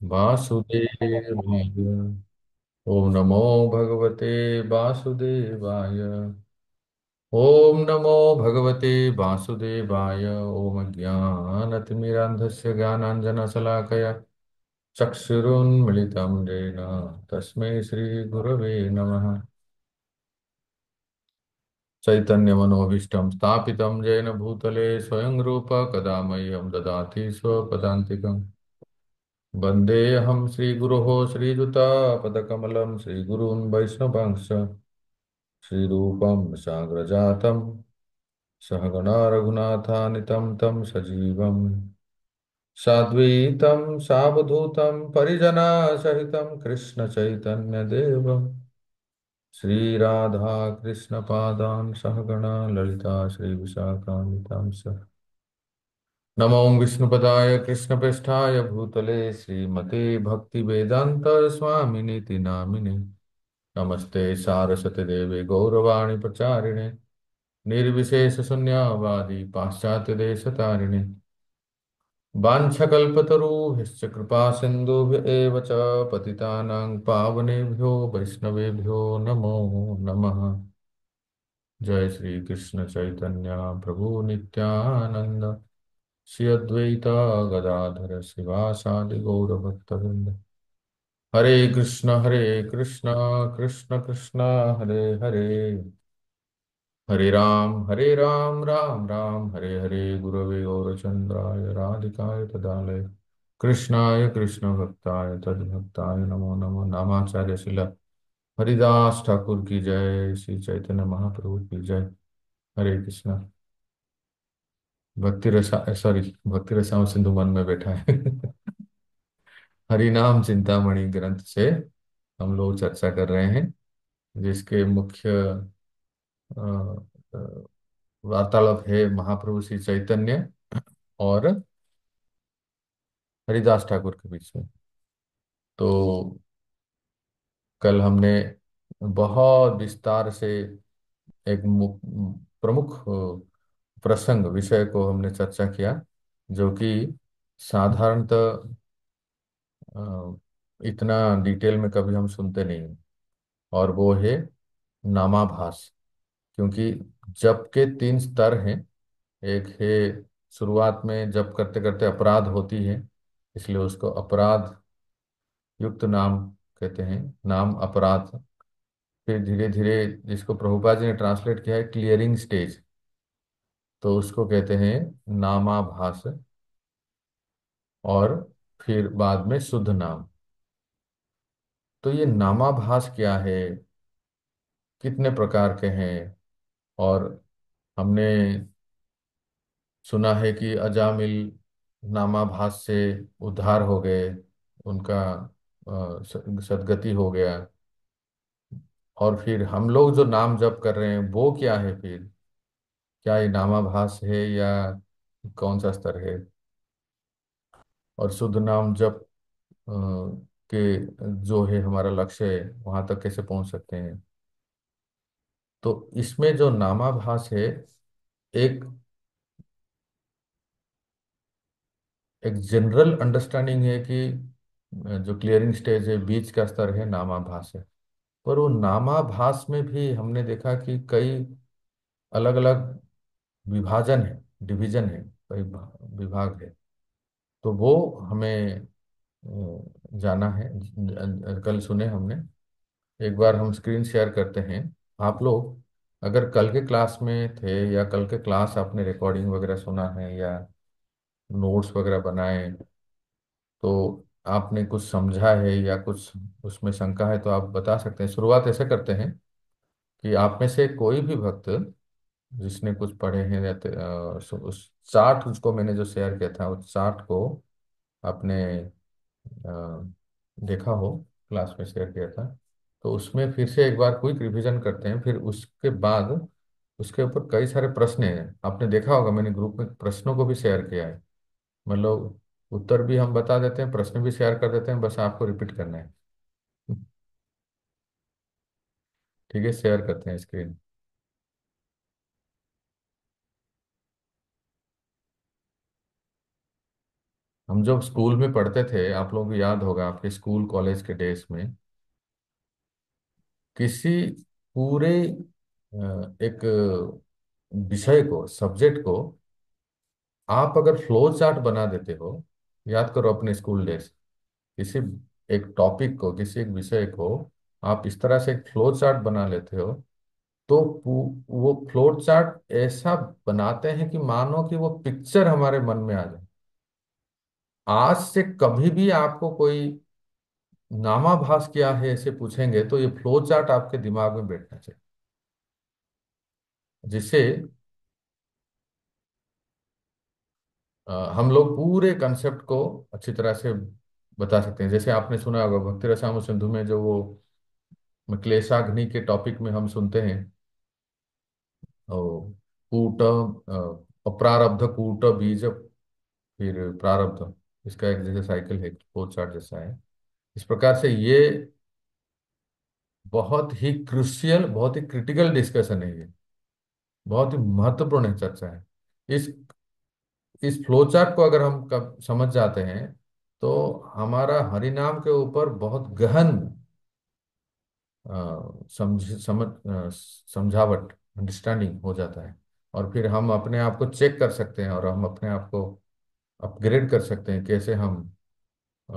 वासुदेवाय। ओम नमो भगवते वासुदेवाय। ओम नमो भगवते वासुदेवाय। ओम ज्ञानतिमिरान्धस्य ज्ञानाञ्जनशलाकया चक्षुरुन्मिलितं येन तस्मै श्रीगुरवे नमः। चैतन्यमनोभीष्टं स्थापितं येन भूतले स्वयं रूप कदा मह्यं ददाति स्वपदान्तिकम्। वन्देऽहं श्रीगुरोः श्रीयुतापदकमलं श्रीगुरून् वैष्णवांश्च श्रीरूपं साग्रजातं सहगणा रघुनाथानितं तं सजीवं साद्वैतं सावधूतं परिजनसहितं कृष्णचैतन्यदेवं श्रीराधाकृष्णपादान् सहगणा ललिता श्रीविशाखान्वितांश्च नमो विष्णुपदाय कृष्णप्रेष्ठाय भूतले श्रीमते भक्तिवेदान्त स्वामिनीति नामिने नमस्ते सारस्वती देवे गौरवाणी प्रचारिणे निर्विशेष शून्यवादी पाश्चात्य देश तारिणे वाञ्छकल्पतरुभ्यश्च कृपा सिन्धुभ्य एव च पतितानां पावनेभ्यो वैष्णवेभ्यो नमो नमः। जय श्री कृष्ण चैतन्य प्रभु नित्यानंद श्री अद्वैत गदाधर शिवासादि गौरभक्तवृंद। हरे कृष्ण कृष्ण कृष्ण हरे हरे, हरे राम राम राम हरे हरे। गुरवे गौरचंद्राय राधिकाय तदालय कृष्णाय कृष्ण भक्ताय तद्भक्ताय नमो नमो। नामाचार्य शिला हरिदास ठाकुर की जय। श्री चैतन्य महाप्रभु की जय। हरे कृष्ण। भक्ति रसा सॉरी, भक्ति रसाओं सिंधु मन में बैठा है। हरि नाम चिंतामणि ग्रंथ से हम लोग चर्चा कर रहे हैं, जिसके मुख्य अ, अ, वार्तालाप है महाप्रभु श्री चैतन्य और हरिदास ठाकुर के बीच में। तो कल हमने बहुत विस्तार से एक प्रमुख प्रसंग विषय को हमने चर्चा किया, जो कि साधारणतः इतना डिटेल में कभी हम सुनते नहीं हैं, और वो है नामाभास। क्योंकि जप के तीन स्तर हैं। एक है शुरुआत में जप करते करते अपराध होती है, इसलिए उसको अपराध युक्त नाम कहते हैं, नाम अपराध। फिर धीरे धीरे जिसको प्रभुपाद जी ने ट्रांसलेट किया है क्लियरिंग स्टेज, तो उसको कहते हैं नामाभास। और फिर बाद में शुद्ध नाम। तो ये नामाभास क्या है, कितने प्रकार के हैं। और हमने सुना है कि अजामिल नामाभास से उद्धार हो गए, उनका सदगति हो गया। और फिर हम लोग जो नाम जप कर रहे हैं वो क्या है फिर, क्या ये नामाभास है या कौन सा स्तर है। और शुद्ध नाम जप के जो है हमारा लक्ष्य है, वहां तक कैसे पहुंच सकते हैं। तो इसमें जो नामाभास है, एक एक जनरल अंडरस्टैंडिंग है कि जो क्लियरिंग स्टेज है, बीच का स्तर है, नामाभास है। पर वो नामाभास में भी हमने देखा कि कई अलग अलग विभाजन है, डिवीजन है, कई विभाग है। तो वो हमें जाना है। कल सुने हमने, एक बार हम स्क्रीन शेयर करते हैं। आप लोग अगर कल के क्लास में थे या कल के क्लास आपने रिकॉर्डिंग वगैरह सुना है या नोट्स वगैरह बनाए, तो आपने कुछ समझा है या कुछ उसमें शंका है तो आप बता सकते हैं। शुरुआत ऐसे करते हैं कि आप में से कोई भी भक्त जिसने कुछ पढ़े हैं या उस चार्ट, उसको मैंने जो शेयर किया था उस चार्ट को आपने देखा हो, क्लास में शेयर किया था, तो उसमें फिर से एक बार क्विक रिवीजन करते हैं। फिर उसके बाद उसके ऊपर कई सारे प्रश्न हैं। आपने देखा होगा मैंने ग्रुप में प्रश्नों को भी शेयर किया है। मतलब उत्तर भी हम बता देते हैं, प्रश्न भी शेयर कर देते हैं, बस आपको रिपीट करना है। ठीक है, शेयर करते हैं स्क्रीन। हम जब स्कूल में पढ़ते थे, आप लोगों को याद होगा आपके स्कूल कॉलेज के डेज में, किसी पूरे एक विषय को, सब्जेक्ट को आप अगर फ्लो चार्ट बना देते हो, याद करो अपने स्कूल डेज, किसी एक टॉपिक को, किसी एक विषय को आप इस तरह से एक फ्लो चार्ट बना लेते हो, तो वो फ्लो चार्ट ऐसा बनाते हैं कि मानो कि वो पिक्चर हमारे मन में आ जाए। आज से कभी भी आपको कोई नामाभास क्या है ऐसे पूछेंगे तो ये फ्लो चार्ट आपके दिमाग में बैठना चाहिए, जिससे हम लोग पूरे कंसेप्ट को अच्छी तरह से बता सकते हैं। जैसे आपने सुना होगा भक्ति रसायन सिंधु में जो वो क्लेशाग्नि के टॉपिक में हम सुनते हैं, ओ, कूट अप्रारब्ध कूट बीज, फिर प्रारब्ध, इसका एक जैसे साइकिल है, फ्लो चार्ट जैसा है। इस प्रकार से ये बहुत ही क्रुशियल, बहुत ही क्रिटिकल डिस्कशन है ये, बहुत ही महत्वपूर्ण चर्चा है। इस इस फ्लो चार्ट को अगर हम कब समझ जाते हैं, तो हमारा हरिनाम के ऊपर बहुत गहन समझावट, अंडरस्टैंडिंग हो जाता है। और फिर हम अपने आप को चेक कर सकते हैं और हम अपने आप को अपग्रेड कर सकते हैं, कैसे हम अ,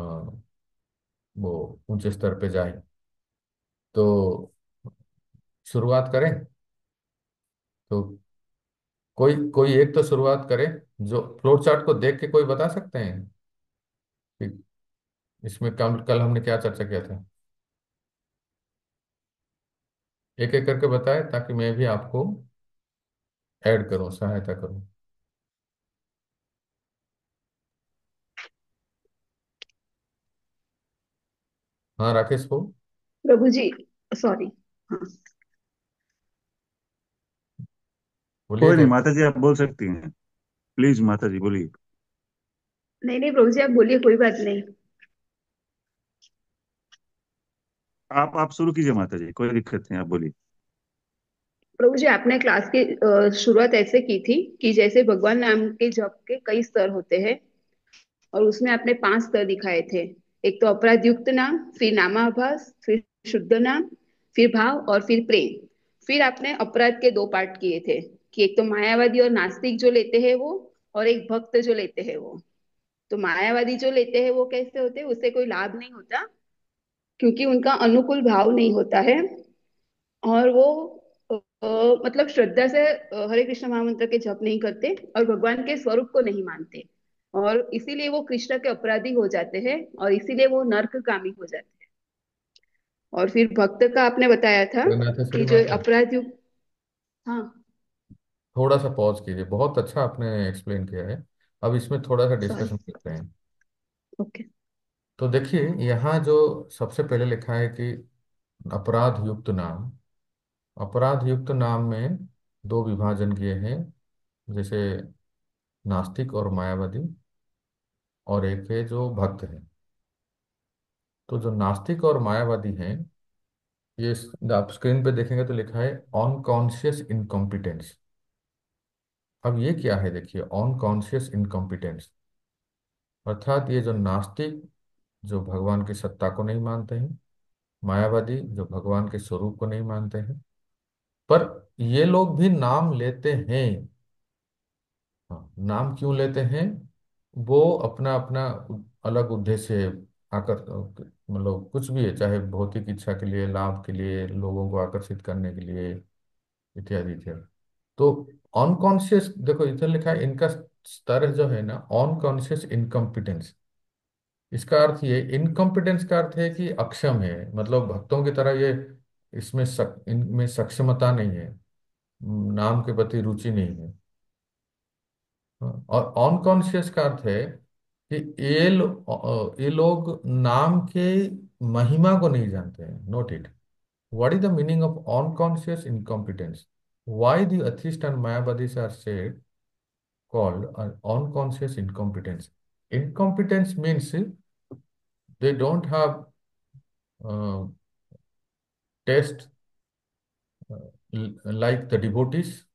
वो ऊंचे स्तर पे जाएं। तो शुरुआत करें, तो कोई कोई एक तो शुरुआत करे, जो फ्लो चार्ट को देख के कोई बता सकते हैं कि इसमें कल कल हमने क्या चर्चा किया था। एक एक करके बताए ताकि मैं भी आपको ऐड करूं, सहायता करूं। हाँ राकेश को प्रभु जी, सॉरी। हाँ। बोलिए कोई नहीं जब। माता जी, आप बोल सकती हैं। प्लीज माता जी बोलिए। नहीं नहीं प्रभु जी, आप बोलिए, कोई बात नहीं। आप शुरू कीजिए माता जी, कोई दिक्कत नहीं, आप बोलिए। प्रभु जी, आपने क्लास की शुरुआत ऐसे की थी कि जैसे भगवान नाम के जप के कई स्तर होते हैं, और उसमें आपने 5 स्तर दिखाए थे। एक तो अपराध युक्त नाम, फिर नामाभास, फिर शुद्ध नाम, फिर भाव, और फिर प्रेम। फिर आपने अपराध के 2 पार्ट किए थे, कि एक तो मायावादी और नास्तिक जो लेते हैं वो, और एक भक्त जो लेते हैं वो। तो मायावादी जो लेते हैं वो कैसे होते हैं, उससे कोई लाभ नहीं होता, क्योंकि उनका अनुकूल भाव नहीं होता है। और वो मतलब श्रद्धा से हरे कृष्ण महामंत्र के जप नहीं करते, और भगवान के स्वरूप को नहीं मानते, और इसीलिए वो कृष्ण के अपराधी हो जाते हैं, और इसीलिए वो नर्कगामी हो जाते हैं। और फिर भक्त का आपने बताया था जगन्नाथेश्वरी कि जो माता, अपराध युक्त। हाँ। थोड़ा सा पॉज कीजिए, बहुत अच्छा आपने एक्सप्लेन किया है। अब इसमें थोड़ा सा सॉरी। डिस्कशन करते हैं। ओके। तो देखिए, यहाँ जो सबसे पहले लिखा है कि अपराध युक्त नाम, अपराध युक्त नाम में दो विभाजन किए हैं, जैसे नास्तिक और मायावादी, और एक है जो भक्त है। तो जो नास्तिक और मायावादी हैं, ये आप स्क्रीन पे देखेंगे तो लिखा है अनकॉन्शियस इनकॉम्पिटेंस। अब ये क्या है, देखिए, अनकॉन्शियस इनकॉम्पिटेंस, अर्थात ये जो नास्तिक, जो भगवान की सत्ता को नहीं मानते हैं, मायावादी जो भगवान के स्वरूप को नहीं मानते हैं, पर ये लोग भी नाम लेते हैं। हाँ, नाम क्यों लेते हैं? वो अपना अपना अलग उद्देश्य आकर, मतलब कुछ भी है, चाहे भौतिक इच्छा के लिए, लाभ के लिए, लोगों को आकर्षित करने के लिए, इत्यादि इत्यादि। तो अनकॉन्शियस, देखो इधर लिखा है इनका स्तर जो है ना, अनकॉन्शियस इनकम्पिटेंस। इसका अर्थ ये, इनकम्पिटेंस का अर्थ है कि अक्षम है, मतलब भक्तों की तरह ये इनमें सक्षमता नहीं है, नाम के प्रति रुचि नहीं है। हाँ, और अनकॉन्शियस का अर्थ है कि ये लोग नाम के महिमा को नहीं जानते हैं। Note it, what is the meaning of unconscious incompetence? Why the atheist and Mayavadis are said called an unconscious incompetence? Incompetence means they don't have uh, taste, like the devotees,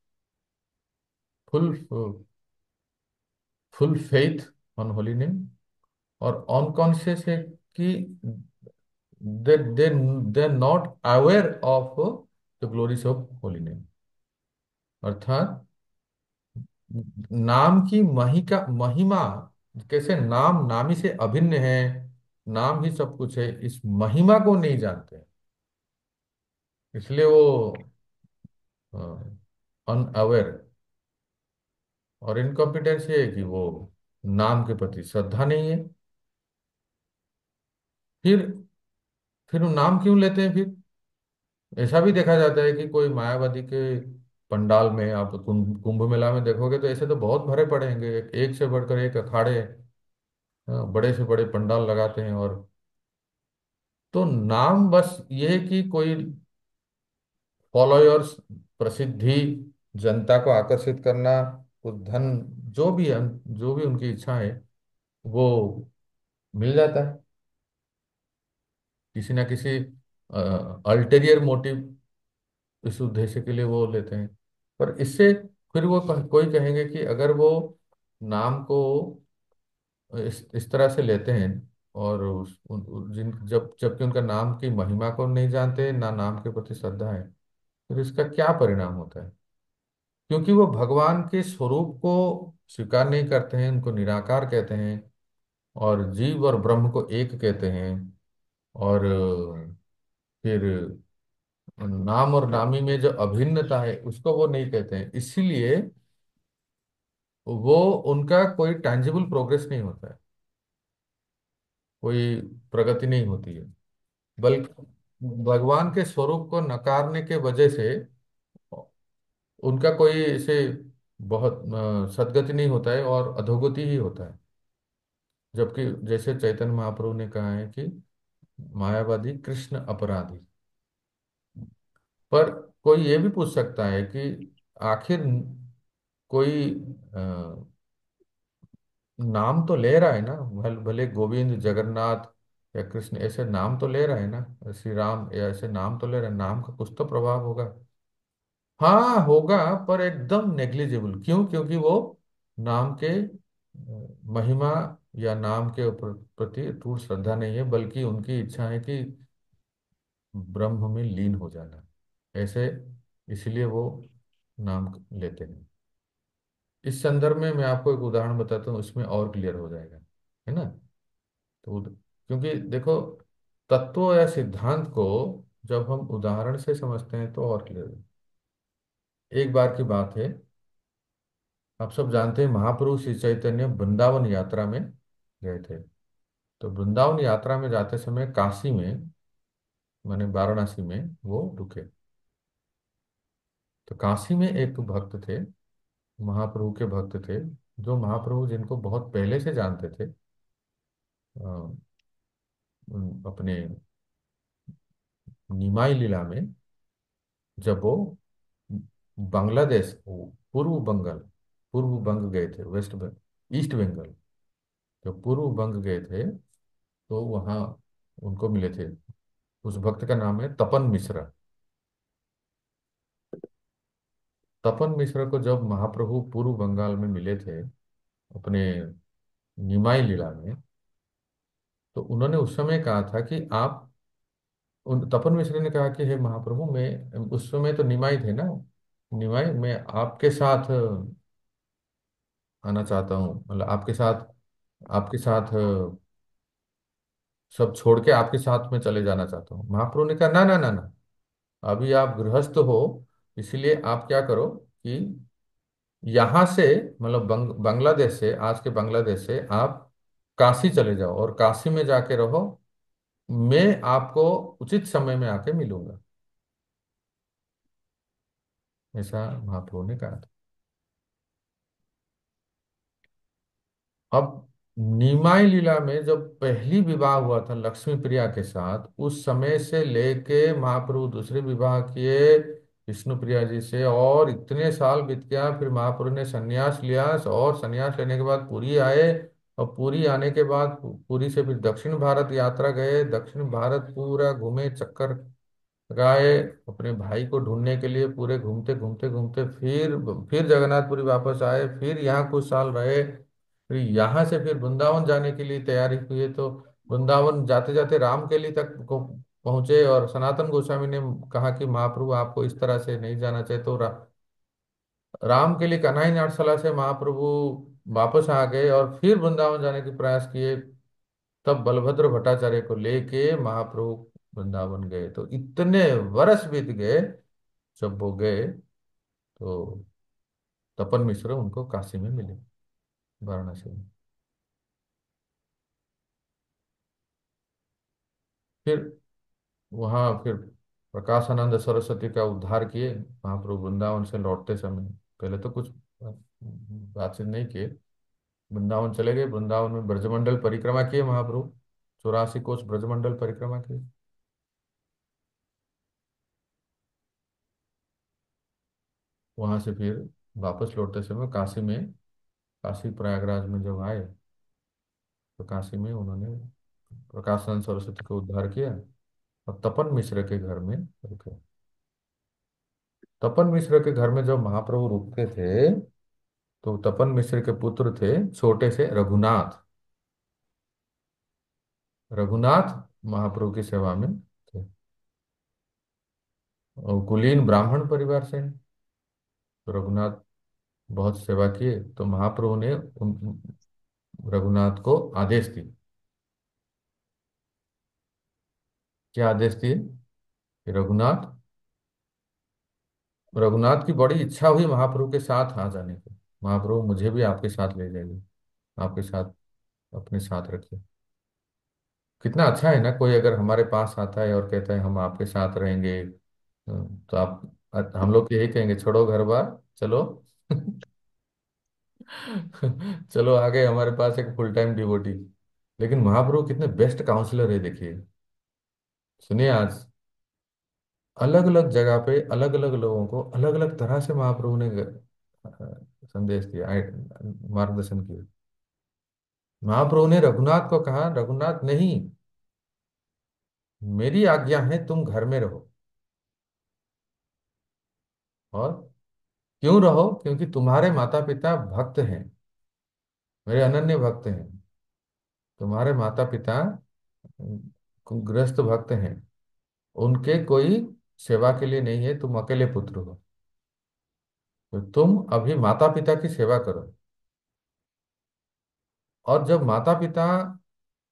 full full faith on holy name, और unconscious है कि they they they not aware of the glories of holy name. अर्थात नाम की महिमा, कैसे नाम नामी से अभिन्न है, नाम ही सब कुछ है, इस महिमा को नहीं जानते। इसलिए वो अनअवेयर। और इनकॉम्पिटेंस ये है कि वो नाम के प्रति श्रद्धा नहीं है। फिर फिर वो नाम क्यों लेते हैं फिर? ऐसा भी देखा जाता है कि कोई मायावादी के पंडाल में, आप कुंभ मेला में देखोगे तो ऐसे तो बहुत भरे पड़े हैं, एक से बढ़कर एक अखाड़े, बड़े से बड़े पंडाल लगाते हैं। और तो नाम बस ये है कि कोई फॉलोअर्स, प्रसिद्धि, जनता को आकर्षित करना, कुछ धन, जो भी है, जो भी उनकी इच्छा है वो मिल जाता है किसी ना किसी अल्टेरियर मोटिव, इस उद्देश्य के लिए वो लेते हैं। पर इससे फिर वो कोई कहेंगे कि अगर वो नाम को इस तरह से लेते हैं और जिन जब जबकि उनका नाम की महिमा को नहीं जानते, ना नाम के प्रति श्रद्धा है, फिर इसका क्या परिणाम होता है? क्योंकि वो भगवान के स्वरूप को स्वीकार नहीं करते हैं, उनको निराकार कहते हैं, और जीव और ब्रह्म को एक कहते हैं। और फिर नाम और नामी में जो अभिन्नता है उसको वो नहीं कहते हैं, इसीलिए वो उनका कोई टैंजिबल प्रोग्रेस नहीं होता है, कोई प्रगति नहीं होती है। बल्कि भगवान के स्वरूप को नकारने के वजह से उनका कोई ऐसे बहुत सदगति नहीं होता है, और अधोगति ही होता है। जबकि जैसे चैतन्य महाप्रभु ने कहा है कि मायावादी कृष्ण अपराधी। पर कोई ये भी पूछ सकता है कि आखिर कोई नाम तो ले रहा है ना, भले गोविंद, जगन्नाथ या कृष्ण ऐसे नाम तो ले रहा है ना, श्री राम या ऐसे नाम तो ले रहा है, नाम का कुछ तो प्रभाव होगा। हाँ होगा, पर एकदम नेग्लिजिबल। क्यों? क्योंकि वो नाम के महिमा या नाम के प्रति अटूट श्रद्धा नहीं है, बल्कि उनकी इच्छा है कि ब्रह्म में लीन हो जाना, ऐसे। इसलिए वो नाम लेते हैं। इस संदर्भ में मैं आपको एक उदाहरण बताता हूँ, इसमें और क्लियर हो जाएगा, है ना? तो क्योंकि देखो, तत्व या सिद्धांत को जब हम उदाहरण से समझते हैं तो और क्लियर। एक बार की बात है, आप सब जानते हैं महाप्रभु श्री चैतन्य वृंदावन यात्रा में गए थे। तो वृंदावन यात्रा में जाते समय काशी में, माने वाराणसी में वो रुके। तो काशी में एक भक्त थे, महाप्रभु के भक्त थे, जो महाप्रभु जिनको बहुत पहले से जानते थे, अपने निमाई लीला में, जब वो बांग्लादेश, पूर्व बंगाल, पूर्व बंग गए थे, ईस्ट बंगाल, जब पूर्व बंग गए थे तो वहाँ उनको मिले थे। उस भक्त का नाम है तपन मिश्रा। तपन मिश्रा को जब महाप्रभु पूर्व बंगाल में मिले थे अपने निमाई लीला में, तो उन्होंने उस समय कहा था कि आप, उन तपन मिश्र ने कहा कि हे महाप्रभु, मैं उस समय तो निमाई थे ना, निमाई मैं आपके साथ आना चाहता हूँ, मतलब आपके साथ सब छोड़ के आपके साथ में चले जाना चाहता हूँ। महाप्रभु ने कहा ना ना ना ना, अभी आप गृहस्थ हो, इसलिए आप क्या करो कि यहाँ से, मतलब बांग्लादेश से, आज के बांग्लादेश से आप काशी चले जाओ और काशी में जाके रहो, मैं आपको उचित समय में आके मिलूंगा, ऐसा महाप्रभु ने कहा था। अब निमाई लीला में जब पहली विवाह हुआ था लक्ष्मी प्रिया के साथ, उस समय से लेके महाप्रभु दूसरे विवाह किए विष्णु प्रिया जी से, और इतने साल बीत गया, फिर महाप्रभु ने संन्यास लिया, और संन्यास लेने के बाद पुरी आए, और पुरी आने के बाद पुरी से फिर दक्षिण भारत यात्रा गए, दक्षिण भारत पूरा घूमे, चक्कर लगाए अपने भाई को ढूंढने के लिए, पूरे घूमते घूमते घूमते फिर जगन्नाथपुरी वापस आए, फिर यहाँ कुछ साल रहे, फिर यहाँ से फिर वृंदावन जाने के लिए तैयारी हुई, तो वृंदावन जाते जाते राम केली तक को पहुंचे, और सनातन गोस्वामी ने कहा कि महाप्रभु आपको इस तरह से नहीं जाना चाहिए, तो राम के लिए कन्हई नाटशला से महाप्रभु वापस आ गए और फिर वृंदावन जाने के प्रयास किए। तब बलभद्र भट्टाचार्य को लेके महाप्रभु वृंदावन गए, तो इतने वर्ष बीत गए। जब वो गए तो तपन मिश्र उनको काशी में मिले, वाराणसी में। फिर वहाँ फिर प्रकाशानंद सरस्वती का उद्धार किए महाप्रभु वृंदावन से लौटते समय। पहले तो कुछ बातचीत नहीं किए, वृंदावन चले गए। वृंदावन में ब्रजमंडल परिक्रमा किए महाप्रभु, 84 कोस ब्रजमंडल परिक्रमा किए। वहां से फिर वापस लौटते समय काशी में, काशी प्रयागराज में जब आए, तो काशी में उन्होंने प्रकाशानंद सरस्वती को उद्धार किया और तपन मिश्र के घर में रुके। तपन मिश्र के घर में जब महाप्रभु रुकते थे, तो तपन मिश्र के पुत्र थे छोटे से रघुनाथ। रघुनाथ महाप्रभु की सेवा में थे, और कुलीन ब्राह्मण परिवार से हैं। तो रघुनाथ बहुत सेवा किए, तो महाप्रभु ने उन रघुनाथ को आदेश दिए। क्या आदेश दिए? कि रघुनाथ की बड़ी इच्छा हुई महाप्रभु के साथ आ जाने की। महाप्रभु मुझे भी आपके साथ ले जाइए, आपके साथ अपने साथ रखिए। कितना अच्छा है ना, कोई अगर हमारे पास आता है और कहता है हम आपके साथ रहेंगे, तो हम लोग तो यही कहेंगे, छोड़ो घर बार, चलो। चलो आ गए हमारे पास एक फुल टाइम डिवोटी। लेकिन महाप्रभु कितने बेस्ट काउंसलर है, देखिए। सुनिए, आज अलग अलग जगह पे अलग अलग लोगों को अलग अलग तरह से महाप्रभु ने संदेश दिया, मार्गदर्शन किया। महाप्रभु ने रघुनाथ को कहा, रघुनाथ नहीं, मेरी आज्ञा है तुम घर में रहो। और क्यों रहो? क्योंकि तुम्हारे माता पिता भक्त हैं, मेरे अनन्य भक्त हैं। तुम्हारे माता पिता गृहस्थ भक्त हैं, उनके कोई सेवा के लिए नहीं है, तुम अकेले पुत्र हो, तो तुम अभी माता पिता की सेवा करो। और जब माता पिता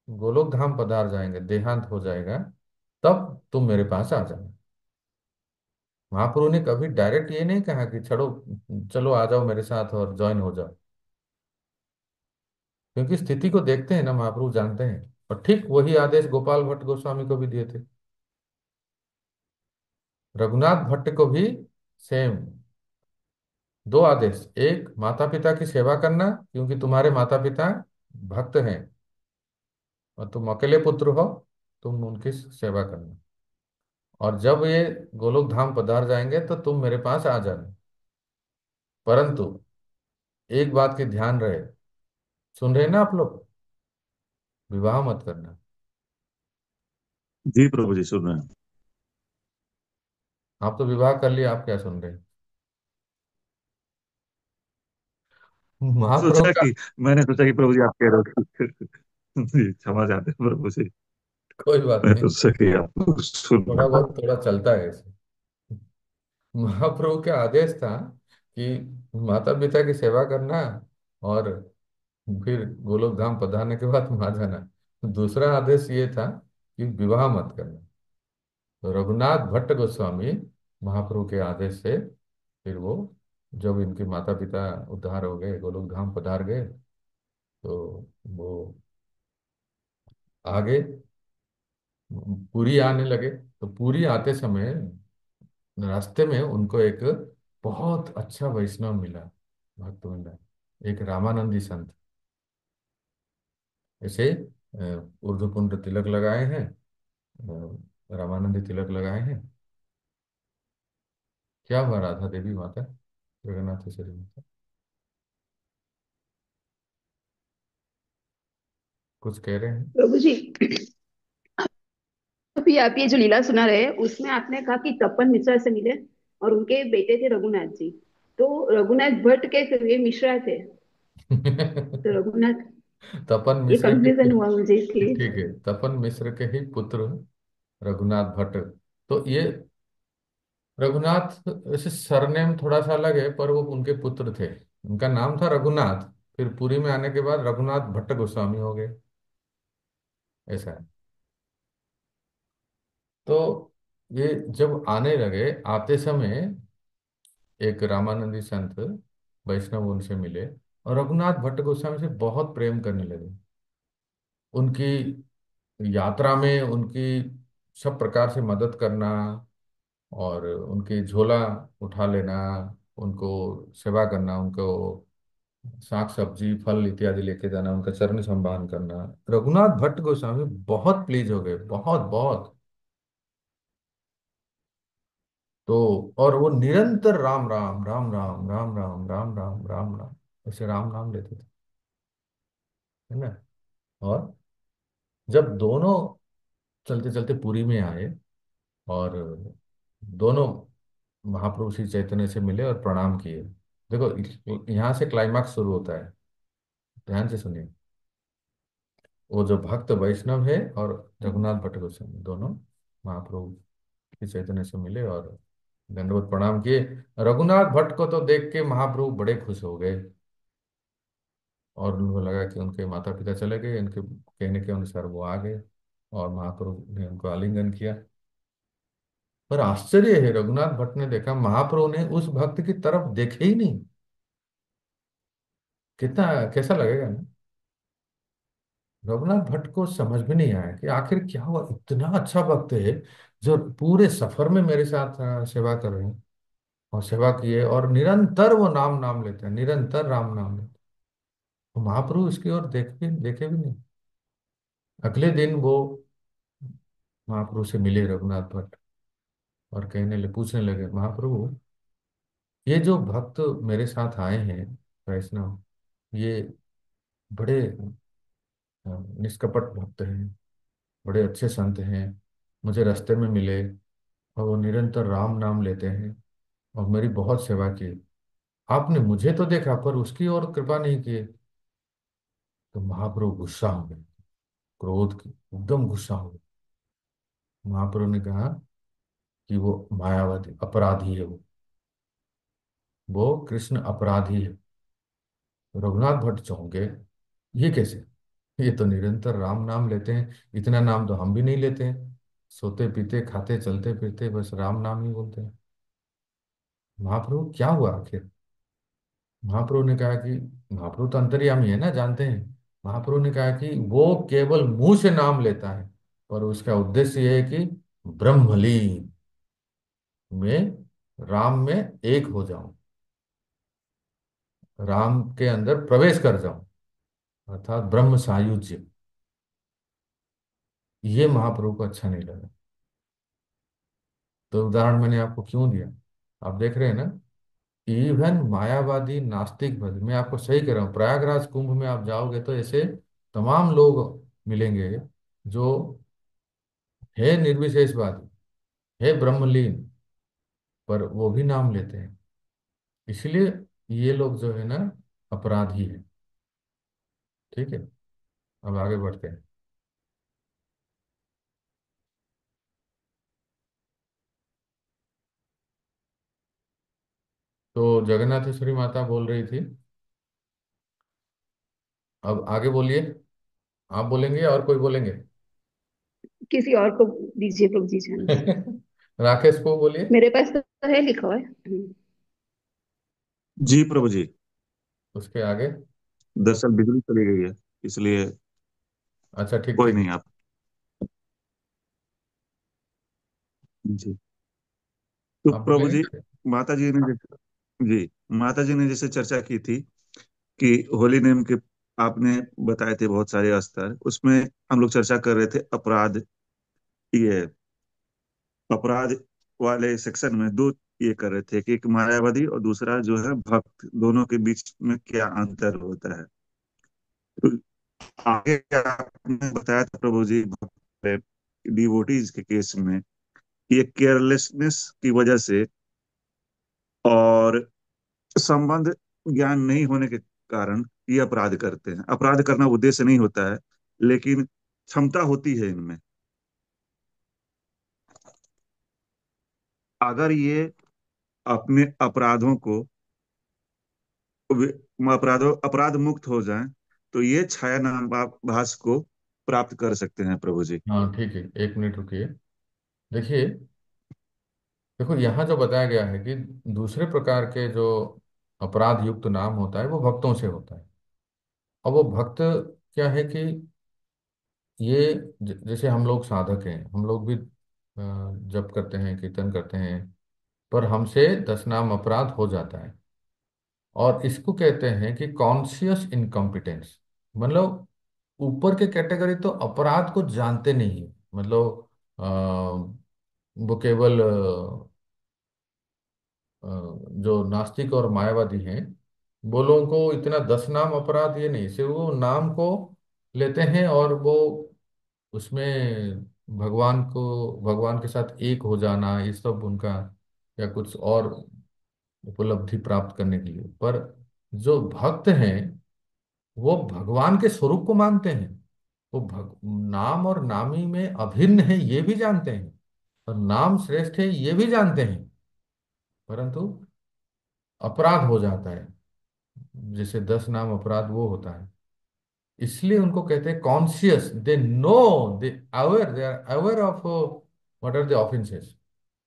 गोलोक धाम पधार जाएंगे, देहांत हो जाएगा, तब तुम मेरे पास आ जाना। महाप्रभु ने कभी डायरेक्ट ये नहीं कहा कि चलो, चलो आ जाओ मेरे साथ और ज्वाइन हो जाओ। क्योंकि स्थिति को देखते हैं ना, महाप्रभु जानते हैं। और ठीक वही आदेश गोपाल भट्ट गोस्वामी को भी दिए थे, रघुनाथ भट्ट को भी सेम दो आदेश। एक, माता पिता की सेवा करना, क्योंकि तुम्हारे माता पिता भक्त हैं और तुम अकेले पुत्र हो, तुम उनकी सेवा करना। और जब ये गोलोक धाम पधार जाएंगे तो तुम मेरे पास आ जाना। परंतु एक बात की ध्यान रहे, सुन रहे हैं ना आप लोग? विवाह मत करना। जी प्रभु जी, सुन रहे हैं। आप तो विवाह कर लिया, आप क्या सुन रहे हैं? महाप्रभु सोचा का कि मैंने सोचा कि प्रभु जी आप कह रहे हो। जी क्षमा चाहते हैं प्रभु जी। कोई बात मैं नहीं, तो सोचा कि आप सुन थोड़ा रहे बहुत थोड़ा चलता है ऐसे। महाप्रभु का आदेश था कि माता पिता की सेवा करना, और फिर गोलोक धाम पधारने के बाद वहां जाना। दूसरा आदेश ये था कि विवाह मत करना। तो रघुनाथ भट्ट गोस्वामी महाप्रभु के आदेश से फिर वो, जब इनके माता पिता उद्धार हो गए, गोलोक धाम पधार गए, तो वो आगे पुरी आने लगे। तो पुरी आते समय रास्ते में उनको एक बहुत अच्छा वैष्णव मिला, भक्त मिला, एक रामानंदी संत। ऐसे ऊर्ध्वपुंड्र तिलक लगाए हैं, रामानंदी तिलक लगाए हैं। क्या हुआ राधा देवी माता, जगन्नाथेश्वरी माता? कुछ कह रहे हैं? प्रभु जी, अभी आप ये जो लीला सुना रहे हैं उसमें आपने कहा कि तपन मिश्रा से मिले और उनके बेटे थे रघुनाथ जी। तो रघुनाथ भट्ट के ये मिश्रा थे। तो रघुनाथ, तपन ये मिश्र के कंफ्यूजन हुआ मुझे इसलिए। ठीक है, तपन मिश्र के ही पुत्र रघुनाथ भट्ट। तो ये रघुनाथ, वैसे सरनेम थोड़ा सा अलग है, पर वो उनके पुत्र थे। उनका नाम था रघुनाथ, फिर पुरी में आने के बाद रघुनाथ भट्ट गोस्वामी हो गए, ऐसा है। तो ये जब आने लगे, आते समय एक रामानंदी संत वैष्णव उनसे मिले और रघुनाथ भट्ट गोस्वामी से बहुत प्रेम करने लगे। उनकी यात्रा में उनकी सब प्रकार से मदद करना, और उनकी झोला उठा लेना, उनको सेवा करना, उनको साग सब्जी फल इत्यादि लेके जाना, उनका चरण संभान करना। रघुनाथ भट्ट गोस्वामी बहुत प्लीज हो गए, बहुत बहुत। तो और वो निरंतर राम राम राम राम राम राम राम राम राम राम ऐसे राम नाम लेते थे, है ना। और जब दोनों चलते चलते पुरी में आए, और दोनों महाप्रभु श्री चैतन्य से मिले और प्रणाम किए। देखो यहाँ से क्लाइमैक्स शुरू होता है, ध्यान से सुनिए। वो जो भक्त वैष्णव है और रघुनाथ भट्ट गोस्वामी दोनों महाप्रभु श्री चैतन्य से मिले और दंडवत प्रणाम किए। रघुनाथ भट्ट को तो देख के महाप्रभु बड़े खुश हो गए, और उनको लगा कि उनके माता पिता चले गए, उनके कहने के अनुसार वो आ गए, और महाप्रभु ने उनको आलिंगन किया। पर आश्चर्य है, रघुनाथ भट्ट ने देखा महाप्रभु ने उस भक्त की तरफ देखे ही नहीं। कितना कैसा लगेगा ना। रघुनाथ भट्ट को समझ में नहीं आया कि आखिर क्या हुआ, इतना अच्छा भक्त है जो पूरे सफर में मेरे साथ सेवा कर रहे हैं, और सेवा किए, और निरंतर वो नाम नाम लेते हैं, निरंतर राम नाम लेते हैं। तो महाप्रभु इसकी ओर देखे भी नहीं। अगले दिन वो महाप्रभु से मिले रघुनाथ भट्ट, और पूछने लगे, महाप्रभु ये जो भक्त मेरे साथ आए हैं वैष्णव, ये बड़े निष्कपट भक्त हैं, बड़े अच्छे संत हैं, मुझे रास्ते में मिले, और वो निरंतर राम नाम लेते हैं, और मेरी बहुत सेवा की। आपने मुझे तो देखा पर उसकी ओर कृपा नहीं की। तो महाप्रभु गुस्सा हो गए, क्रोध की एकदम गुस्सा हो गए। महाप्रभु ने कहा कि वो मायावादी अपराधी है, वो कृष्ण अपराधी है। तो रघुनाथ भट्ट चौंके, ये कैसे, ये तो निरंतर राम नाम लेते हैं, इतना नाम तो हम भी नहीं लेते हैं, सोते पीते खाते चलते फिरते बस राम नाम ही बोलते हैं। महाप्रभु क्या हुआ आखिर। महाप्रभु ने कहा कि महाप्रभु तो अंतर्यामी है ना, जानते हैं। महाप्रभु ने कहा कि वो केवल मुंह से नाम लेता है, पर उसका उद्देश्य यह है कि ब्रह्मलीन में, राम में एक हो जाऊं, राम के अंदर प्रवेश कर जाऊं, अर्थात ब्रह्म सायुज्य। ये महाप्रभु को अच्छा नहीं लगा। तो उदाहरण मैंने आपको क्यों दिया, आप देख रहे हैं ना। इवन मायावादी नास्तिक भक्त, मैं आपको सही कह रहा हूँ, प्रयागराज कुंभ में आप जाओगे तो ऐसे तमाम लोग मिलेंगे जो है निर्विशेषवादी, है ब्रह्मलीन, पर वो भी नाम लेते हैं। इसलिए ये लोग जो है ना, अपराधी है। ठीक है, अब आगे बढ़ते हैं। तो जगन्नाथेश्वरी माता बोल रही थी, अब आगे बोलिए। आप बोलेंगे या और कोई बोलेंगे? किसी और को दीजिए प्रभु जी चांस। राकेश को बोलिए। मेरे पास तो है लिखा हुआ है। जी प्रभु जी। उसके आगे। दरअसल बिजली चली गई है, इसलिए अच्छा ठीक कोई ठीक। नहीं। आप जी। तो आप प्रभु बोलेंगे। जी, माता जी ने जी, माता जी ने जैसे चर्चा की थी कि होली नेम के आपने बताए थे बहुत सारे स्तर, उसमें हम लोग चर्चा कर रहे थे अपराध, ये अपराध वाले सेक्शन में दो ये कर रहे थे कि एक मायावादी और दूसरा जो है भक्त, दोनों के बीच में क्या अंतर होता है। तो आगे आपने बताया था प्रभु जी, भक्त डिवोटीज के केस में ये केयरलेसनेस की वजह से और संबंध ज्ञान नहीं होने के कारण ये अपराध करते हैं। अपराध करना उद्देश्य नहीं होता है, लेकिन क्षमता होती है इनमें। अगर ये अपने अपराधों को अपराध मुक्त हो जाएं, तो ये छाया नामाभास को प्राप्त कर सकते हैं प्रभु जी। हाँ ठीक है, 1 मिनट रुकिए। देखिए, देखो यहाँ जो बताया गया है कि दूसरे प्रकार के जो अपराध युक्त नाम होता है वो भक्तों से होता है। अब वो भक्त क्या है कि ये जैसे हम लोग साधक हैं, हम लोग भी जप करते हैं, कीर्तन करते हैं, पर हमसे 10 नाम अपराध हो जाता है। और इसको कहते हैं कि कॉन्शियस इनकॉम्पिटेंस। मतलब ऊपर के कैटेगरी तो अपराध को जानते नहीं है, मतलब वो केवल जो नास्तिक और मायावादी हैं, वो लोगों को इतना 10 नाम अपराध ये नहीं, सिर्फ वो नाम को लेते हैं और वो उसमें भगवान के साथ एक हो जाना, ये सब उनका, या कुछ और उपलब्धि प्राप्त करने के लिए। पर जो भक्त हैं वो भगवान के स्वरूप को मानते हैं, वो नाम और नामी में अभिन्न है ये भी जानते हैं, और नाम श्रेष्ठ है ये भी जानते हैं, परंतु अपराध हो जाता है, जैसे 10 नाम अपराध वो होता है। इसलिए उनको कहते हैं conscious, they know, they are aware of what are the offences.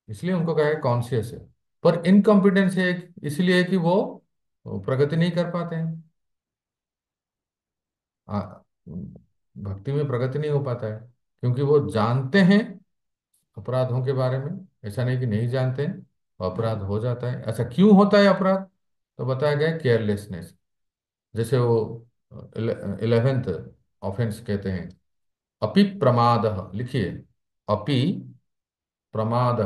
इसलिए उनको कहा है कॉन्शियस है। पर इनकॉम्पिटेंस है इसलिए कि वो प्रगति नहीं कर पाते हैं। आ, भक्ति में प्रगति नहीं हो पाता है, क्योंकि वो जानते हैं अपराधों के बारे में, ऐसा नहीं कि नहीं जानते हैं, अपराध हो जाता है। अच्छा, क्यों होता है अपराध? तो बताया गया केयरलेसनेस। जैसे वो 11th ऑफेंस कहते हैं, अपि प्रमाद। लिखिए, अपि प्रमाद,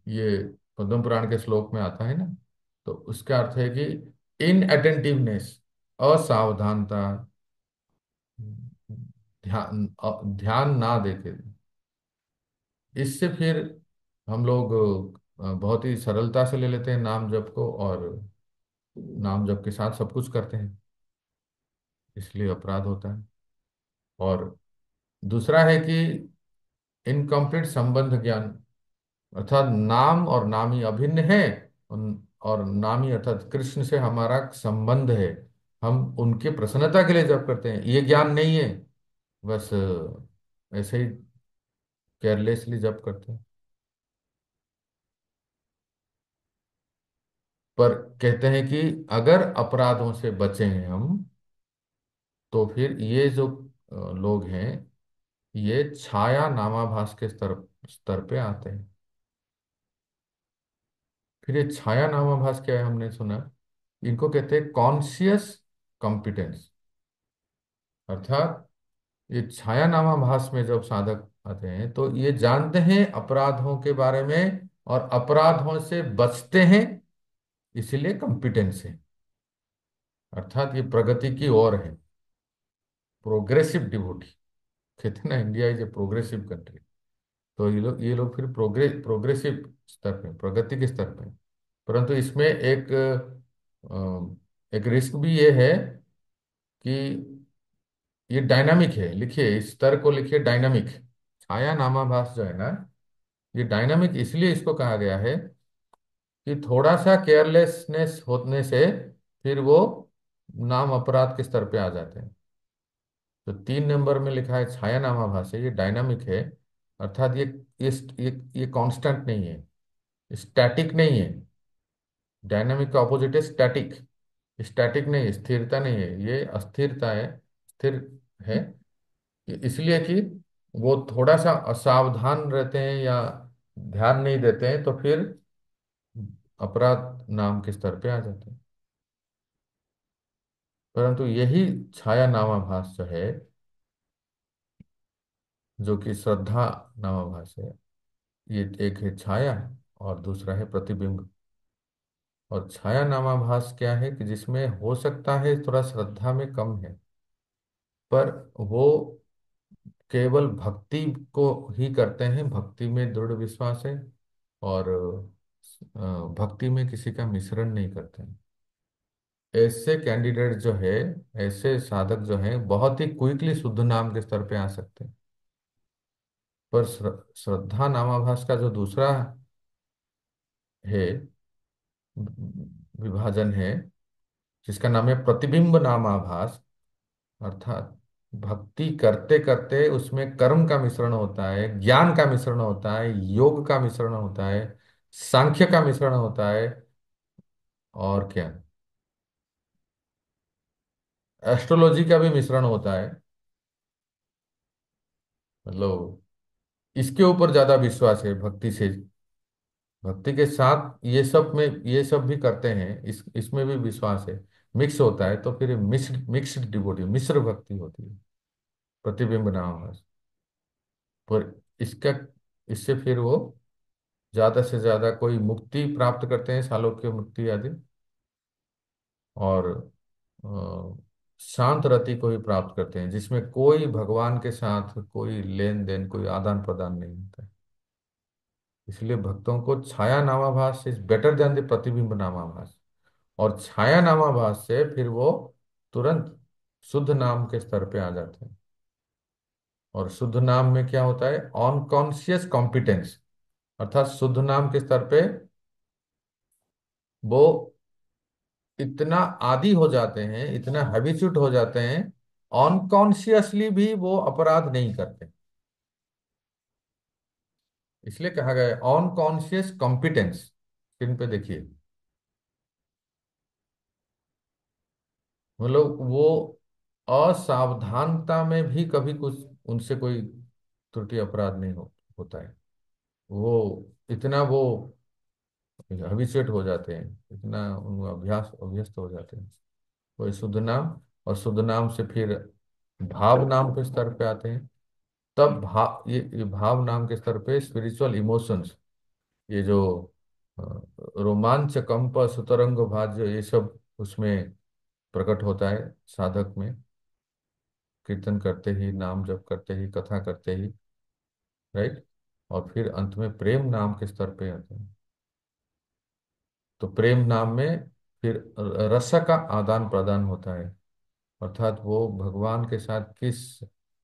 ये पद्म पुराण के श्लोक में आता है ना। तो उसका अर्थ है कि इन अटेंटिवनेस, असावधानता, ध्यान ना देके। इससे फिर हम लोग बहुत ही सरलता से ले लेते हैं नाम जप को, और नाम जप के साथ सब कुछ करते हैं, इसलिए अपराध होता है। और दूसरा है कि इनकम्प्लीट संबंध ज्ञान, अर्थात नाम और नामी अभिन्न है, और नामी अर्थात कृष्ण से हमारा संबंध है, हम उनके प्रसन्नता के लिए जप करते हैं, ये ज्ञान नहीं है। बस ऐसे ही केयरलेसली जप करते हैं। पर कहते हैं कि अगर अपराधों से बचे हैं हम, तो फिर ये जो लोग हैं, ये छाया नामाभास के स्तर स्तर पे आते हैं। फिर ये छाया नामाभास क्या है, हमने सुना, इनको कहते हैं कॉन्शियस कॉम्पिटेंस। अर्थात ये छाया नामाभास में जब साधक आते हैं तो ये जानते हैं अपराधों के बारे में, और अपराधों से बचते हैं, इसीलिए कॉम्पिटेंस है। अर्थात ये प्रगति की ओर है, प्रोग्रेसिव डिवोटी। कहते हैं ना, India is a progressive country. तो ये लोग फिर प्रोग्रेसिव स्तर पे, प्रगति के स्तर पे। परंतु इसमें एक रिस्क भी ये है कि ये डायनामिक है। लिखिए, इस स्तर को लिखिए, डायनामिक। छाया नामाभास जो है ना, ये डायनामिक इसलिए इसको कहा गया है कि थोड़ा सा केयरलेसनेस होने से फिर वो नाम अपराध के स्तर पे आ जाते हैं। तो 3 नंबर में लिखा है छाया नामाभास है, ये डायनामिक है। अर्थात ये कांस्टेंट नहीं है, स्टैटिक नहीं है। डायनामिक का ऑपोजिट है स्टैटिक। स्टैटिक नहीं है, स्थिरता नहीं है, ये अस्थिरता है, स्थिर है। इसलिए कि वो थोड़ा सा असावधान रहते हैं या ध्यान नहीं देते हैं, तो फिर अपराध नाम के स्तर पे आ जाते हैं। परंतु यही छाया नामाभास जो है, जो कि श्रद्धा नामाभास है, ये एक है छाया और दूसरा है प्रतिबिंब। और छाया नामाभास क्या है कि जिसमें हो सकता है थोड़ा श्रद्धा में कम है, पर वो केवल भक्ति को ही करते हैं, भक्ति में दृढ़ विश्वास है, और भक्ति में किसी का मिश्रण नहीं करते हैं। ऐसे कैंडिडेट जो है, ऐसे साधक जो हैं, बहुत ही क्विकली शुद्ध नाम के स्तर पे आ सकते हैं। पर श्रद्धा नामाभास का जो दूसरा है, विभाजन है, जिसका नाम है प्रतिबिंब नामाभास, अर्थात भक्ति करते करते उसमें कर्म का मिश्रण होता है, ज्ञान का मिश्रण होता है, योग का मिश्रण होता है, सांख्य का मिश्रण होता है, और क्या, एस्ट्रोलॉजी का भी मिश्रण होता है। मतलब इसके ऊपर ज्यादा विश्वास है भक्ति से। भक्ति के साथ ये सब में, ये सब भी करते हैं, इसमें भी विश्वास है, मिक्स होता है, तो फिर मिक्स्ड मिक्स्ड डिवोटी, मिश्र भक्ति होती है, प्रतिबिंब नाम। पर इसका, इससे फिर वो ज्यादा से ज्यादा कोई मुक्ति प्राप्त करते हैं, सालोक्य मुक्ति आदि, और शांत रति को ही प्राप्त करते हैं, जिसमें कोई भगवान के साथ कोई लेन देन, कोई आदान प्रदान नहीं होता है। इसलिए भक्तों को छाया नामाभास इज बेटर देन द प्रतिबिंब नामाभास। और छाया नामाभास से फिर वो तुरंत शुद्ध नाम के स्तर पे आ जाते हैं। और शुद्ध नाम में क्या होता है, अनकॉन्शियस कॉम्पिटेंस, अर्थात शुद्ध नाम के स्तर पे वो इतना आदी हो जाते हैं, इतना हैबिचुट हो जाते हैं, अनकॉन्शियसली भी वो अपराध नहीं करते। इसलिए कहा गया है अनकॉन्शियस कॉम्पिटेंस। स्क्रीन पे देखिए, मतलब वो असावधानता में भी कभी कुछ उनसे कोई त्रुटि अपराध नहीं होता है। वो इतना वो हैबिचुएट हो जाते हैं, इतना उनका अभ्यास अभ्यस्त हो जाते हैं। वही शुद्ध नाम, और शुद्ध नाम से फिर भाव नाम के स्तर पे आते हैं। तब ये भाव नाम के स्तर पे स्पिरिचुअल इमोशंस, ये जो अ, रोमांच, कंप, सुतरंग भाज्य, ये सब उसमें प्रकट होता है साधक में, कीर्तन करते ही, नाम जप करते ही, कथा करते ही, राइट। और फिर अंत में प्रेम नाम के स्तर पे आते हैं। तो प्रेम नाम में फिर रस का आदान प्रदान होता है, अर्थात वो भगवान के साथ किस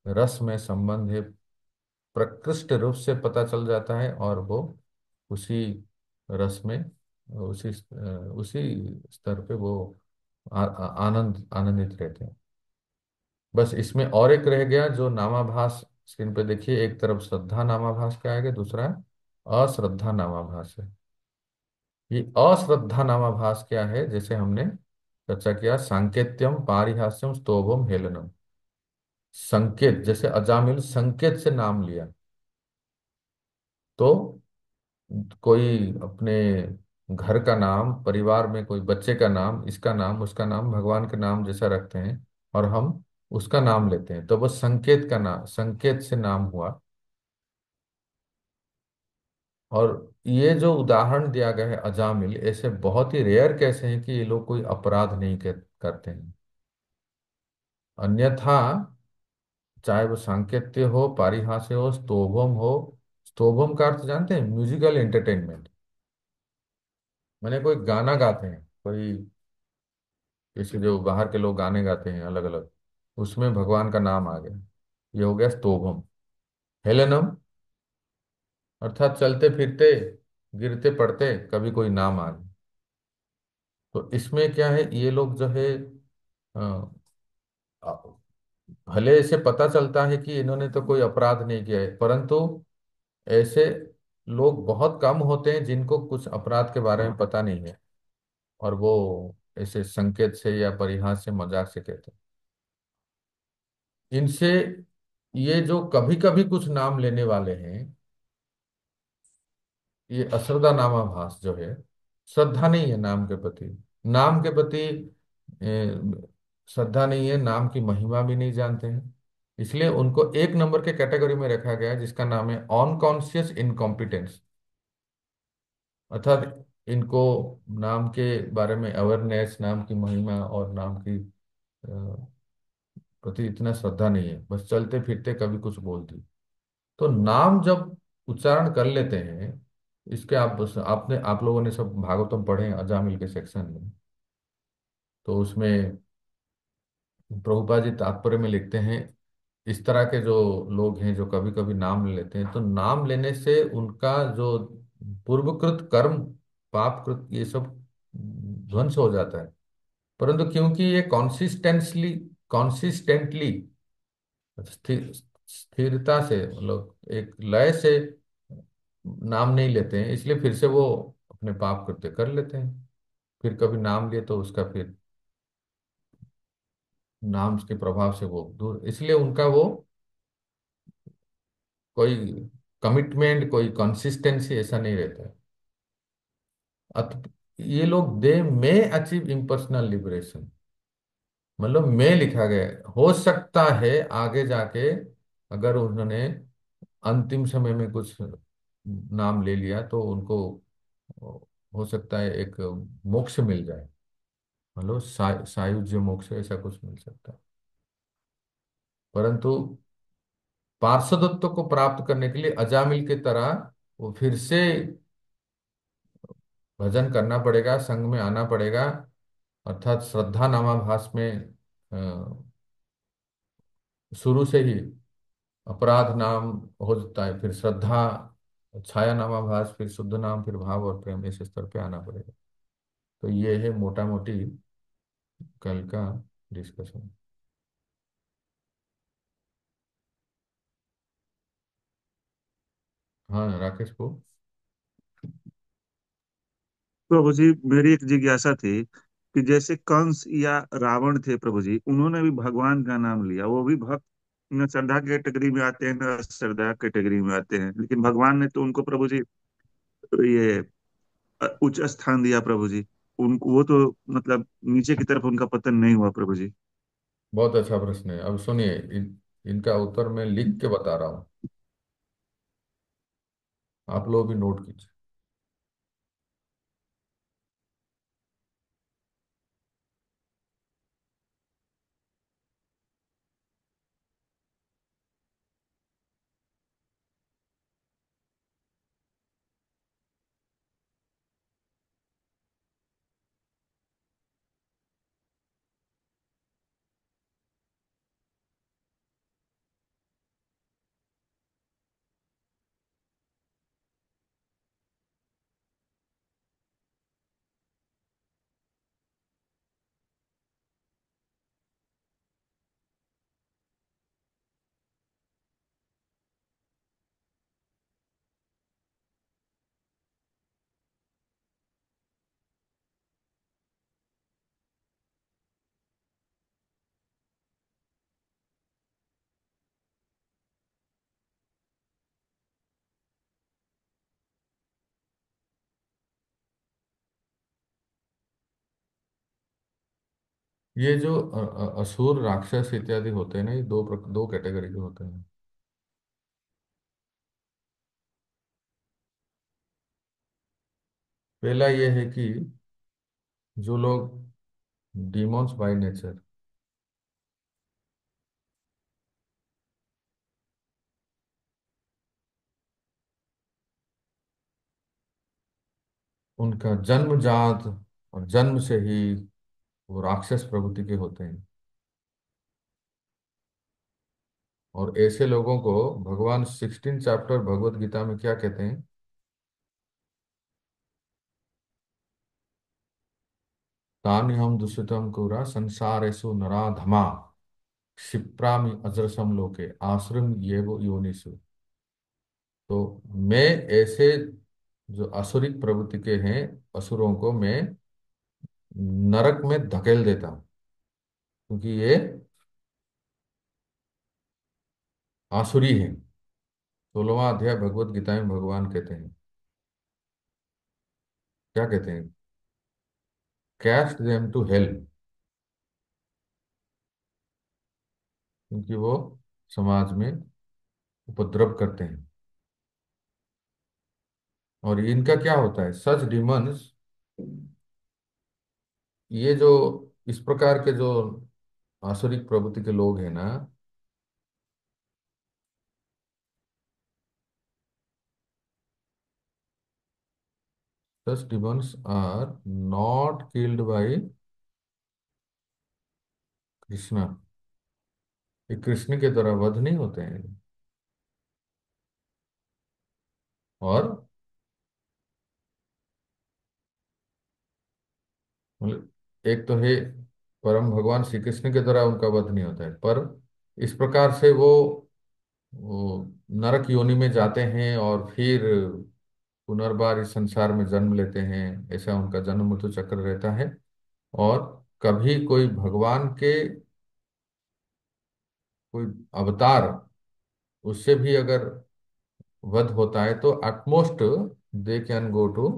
रस में संबंध है, प्रकृष्ट रूप से पता चल जाता है, और वो उसी रस में, उसी स्तर पे वो आनंदित रहते हैं। बस इसमें और एक रह गया जो नामाभास, स्क्रीन पे देखिए, एक तरफ श्रद्धा नामाभास का आएगा, दूसरा अश्रद्धा नामाभास है। ये अश्रद्धा नामाभास क्या है, जैसे हमने चर्चा किया, सांकेत्यम, पारिहास्यम, स्तोभम, हेलनम। संकेत, जैसे अजामिल संकेत से नाम लिया, तो कोई अपने घर का नाम, परिवार में कोई बच्चे का नाम, इसका नाम, उसका नाम, भगवान के नाम जैसा रखते हैं, और हम उसका नाम लेते हैं, तो वो संकेत का नाम, संकेत से नाम हुआ। और ये जो उदाहरण दिया गया है अजामिल, ऐसे बहुत ही रेयर कैसे हैं कि ये लोग कोई अपराध नहीं करते हैं। अन्यथा, चाहे वो सांकेत्य हो, पारिहास्य हो, स्तोभम हो। स्तोभम का अर्थ जानते हैं, म्यूजिकल एंटरटेनमेंट। मैंने कोई गाना गाते हैं, कोई जैसे जो बाहर के लोग गाने गाते हैं अलग अलग, उसमें भगवान का नाम आ गया, ये हो गया स्तोभम। हेलेनम, अर्थात चलते फिरते, गिरते पड़ते कभी कोई नाम आ गया। तो इसमें क्या है, ये लोग जो है अ, भले से पता चलता है कि इन्होंने तो कोई अपराध नहीं किया है, परंतु ऐसे लोग बहुत कम होते हैं जिनको कुछ अपराध के बारे में पता नहीं है, और वो ऐसे संकेत से या परिहास से, मजाक से कहते हैं। इनसे, ये जो कभी कभी कुछ नाम लेने वाले हैं, ये अश्रद्धा नामाभास जो है, श्रद्धा नहीं है नाम के प्रति, नाम के प्रति श्रद्धा नहीं है, नाम की महिमा भी नहीं जानते हैं। इसलिए उनको एक नंबर के कैटेगरी में रखा गया है, जिसका नाम है अनकॉन्शियस इनकॉम्पिटेंस। अर्थात इनको नाम के बारे में अवेयरनेस, नाम की महिमा और नाम की प्रति इतना श्रद्धा नहीं है, बस चलते फिरते कभी कुछ बोल दी। तो नाम जब उच्चारण कर लेते हैं, इसके आप लोगों ने सब भागवतम पढ़े हैं, अजामिल के सेक्शन में, तो उसमें प्रभुपा जी तात्पर्य में लिखते हैं, इस तरह के जो लोग हैं जो कभी कभी नाम ले लेते हैं, तो नाम लेने से उनका जो पूर्वकृत कर्म, पापकृत, ये सब ध्वंस हो जाता है। परंतु क्योंकि ये कॉन्सिस्टेंटली स्थिरता से, मतलब एक लय से नाम नहीं लेते हैं, इसलिए फिर से वो अपने पाप कृत्य कर लेते हैं। फिर कभी नाम लिए तो उसका फिर नाम के प्रभाव से वो दूर, इसलिए उनका वो कोई कमिटमेंट, कोई कंसिस्टेंसी ऐसा नहीं रहता है। ये लोग दे में अचीव इम्पर्सनल लिबरेशन, मतलब में लिखा गया है। हो सकता है आगे जाके अगर उन्होंने अंतिम समय में कुछ नाम ले लिया तो उनको हो सकता है एक मोक्ष मिल जाए, मतलब सायुज्य मोक्ष ऐसा कुछ मिल सकता है। परंतु पार्षदत्व को प्राप्त करने के लिए अजामिल की तरह वो फिर से भजन करना पड़ेगा, संघ में आना पड़ेगा, अर्थात श्रद्धा नामाभास में शुरू से ही अपराध नाम हो जाता है, फिर श्रद्धा, छाया नामाभास, फिर शुद्ध नाम, फिर भाव और प्रेम, इस स्तर पे आना पड़ेगा। तो ये है मोटा मोटी कल का डिस्कशन। हाँ राकेश को। प्रभु जी, मेरी एक जिज्ञासा थी कि जैसे कंस या रावण थे प्रभु जी, उन्होंने भी भगवान का नाम लिया, वो भी भक्त न श्रद्धा कैटेगरी में आते हैं न श्रद्धा कैटेगरी में आते हैं, लेकिन भगवान ने तो उनको प्रभु जी ये उच्च स्थान दिया प्रभु जी। उनको वो तो मतलब नीचे की तरफ उनका पतन नहीं हुआ प्रभु जी। बहुत अच्छा प्रश्न है। अब सुनिए, इनका उत्तर मैं लिख के बता रहा हूँ, आप लोग भी नोट कीजिए। ये जो असुर, राक्षस इत्यादि होते हैं ना, ये दो कैटेगरी के होते हैं। पहला ये है कि जो लोग डीमॉन्स बाय नेचर, उनका जन्मजात और जन्म से ही वो राक्षस प्रवृत्ति के होते हैं। और ऐसे लोगों को भगवान 16 चैप्टर भगवत गीता में क्या कहते हैं? तान्यहम दूषितम कुरा संसारेषु नराधमा क्षिप्रामि अजरसम लोके आश्रम येव योनिषु। तो मैं ऐसे जो असुरिक प्रवृत्ति के हैं असुरों को मैं नरक में धकेल देता हूँ, क्योंकि ये आसुरी हैं। 16वां अध्याय भगवत गीता में भगवान कहते हैं, क्या कहते हैं? कैस्ट देम टू हेल, क्योंकि वो समाज में उपद्रव करते हैं। और इनका क्या होता है, सच डिमंस, ये जो इस प्रकार के जो आसुरिक प्रवृत्ति के लोग हैं ना, such demons are not killed by Krishna, ये कृष्ण के द्वारा वध नहीं होते हैं। और मतलब एक तो है परम भगवान श्री कृष्ण के द्वारा उनका वध नहीं होता है, पर इस प्रकार से वो नरक योनि में जाते हैं और फिर पुनर्बार इस संसार में जन्म लेते हैं। ऐसा उनका जन्म मृत्यु चक्र रहता है। और कभी कोई भगवान के कोई अवतार, उससे भी अगर वध होता है तो utmost they can go to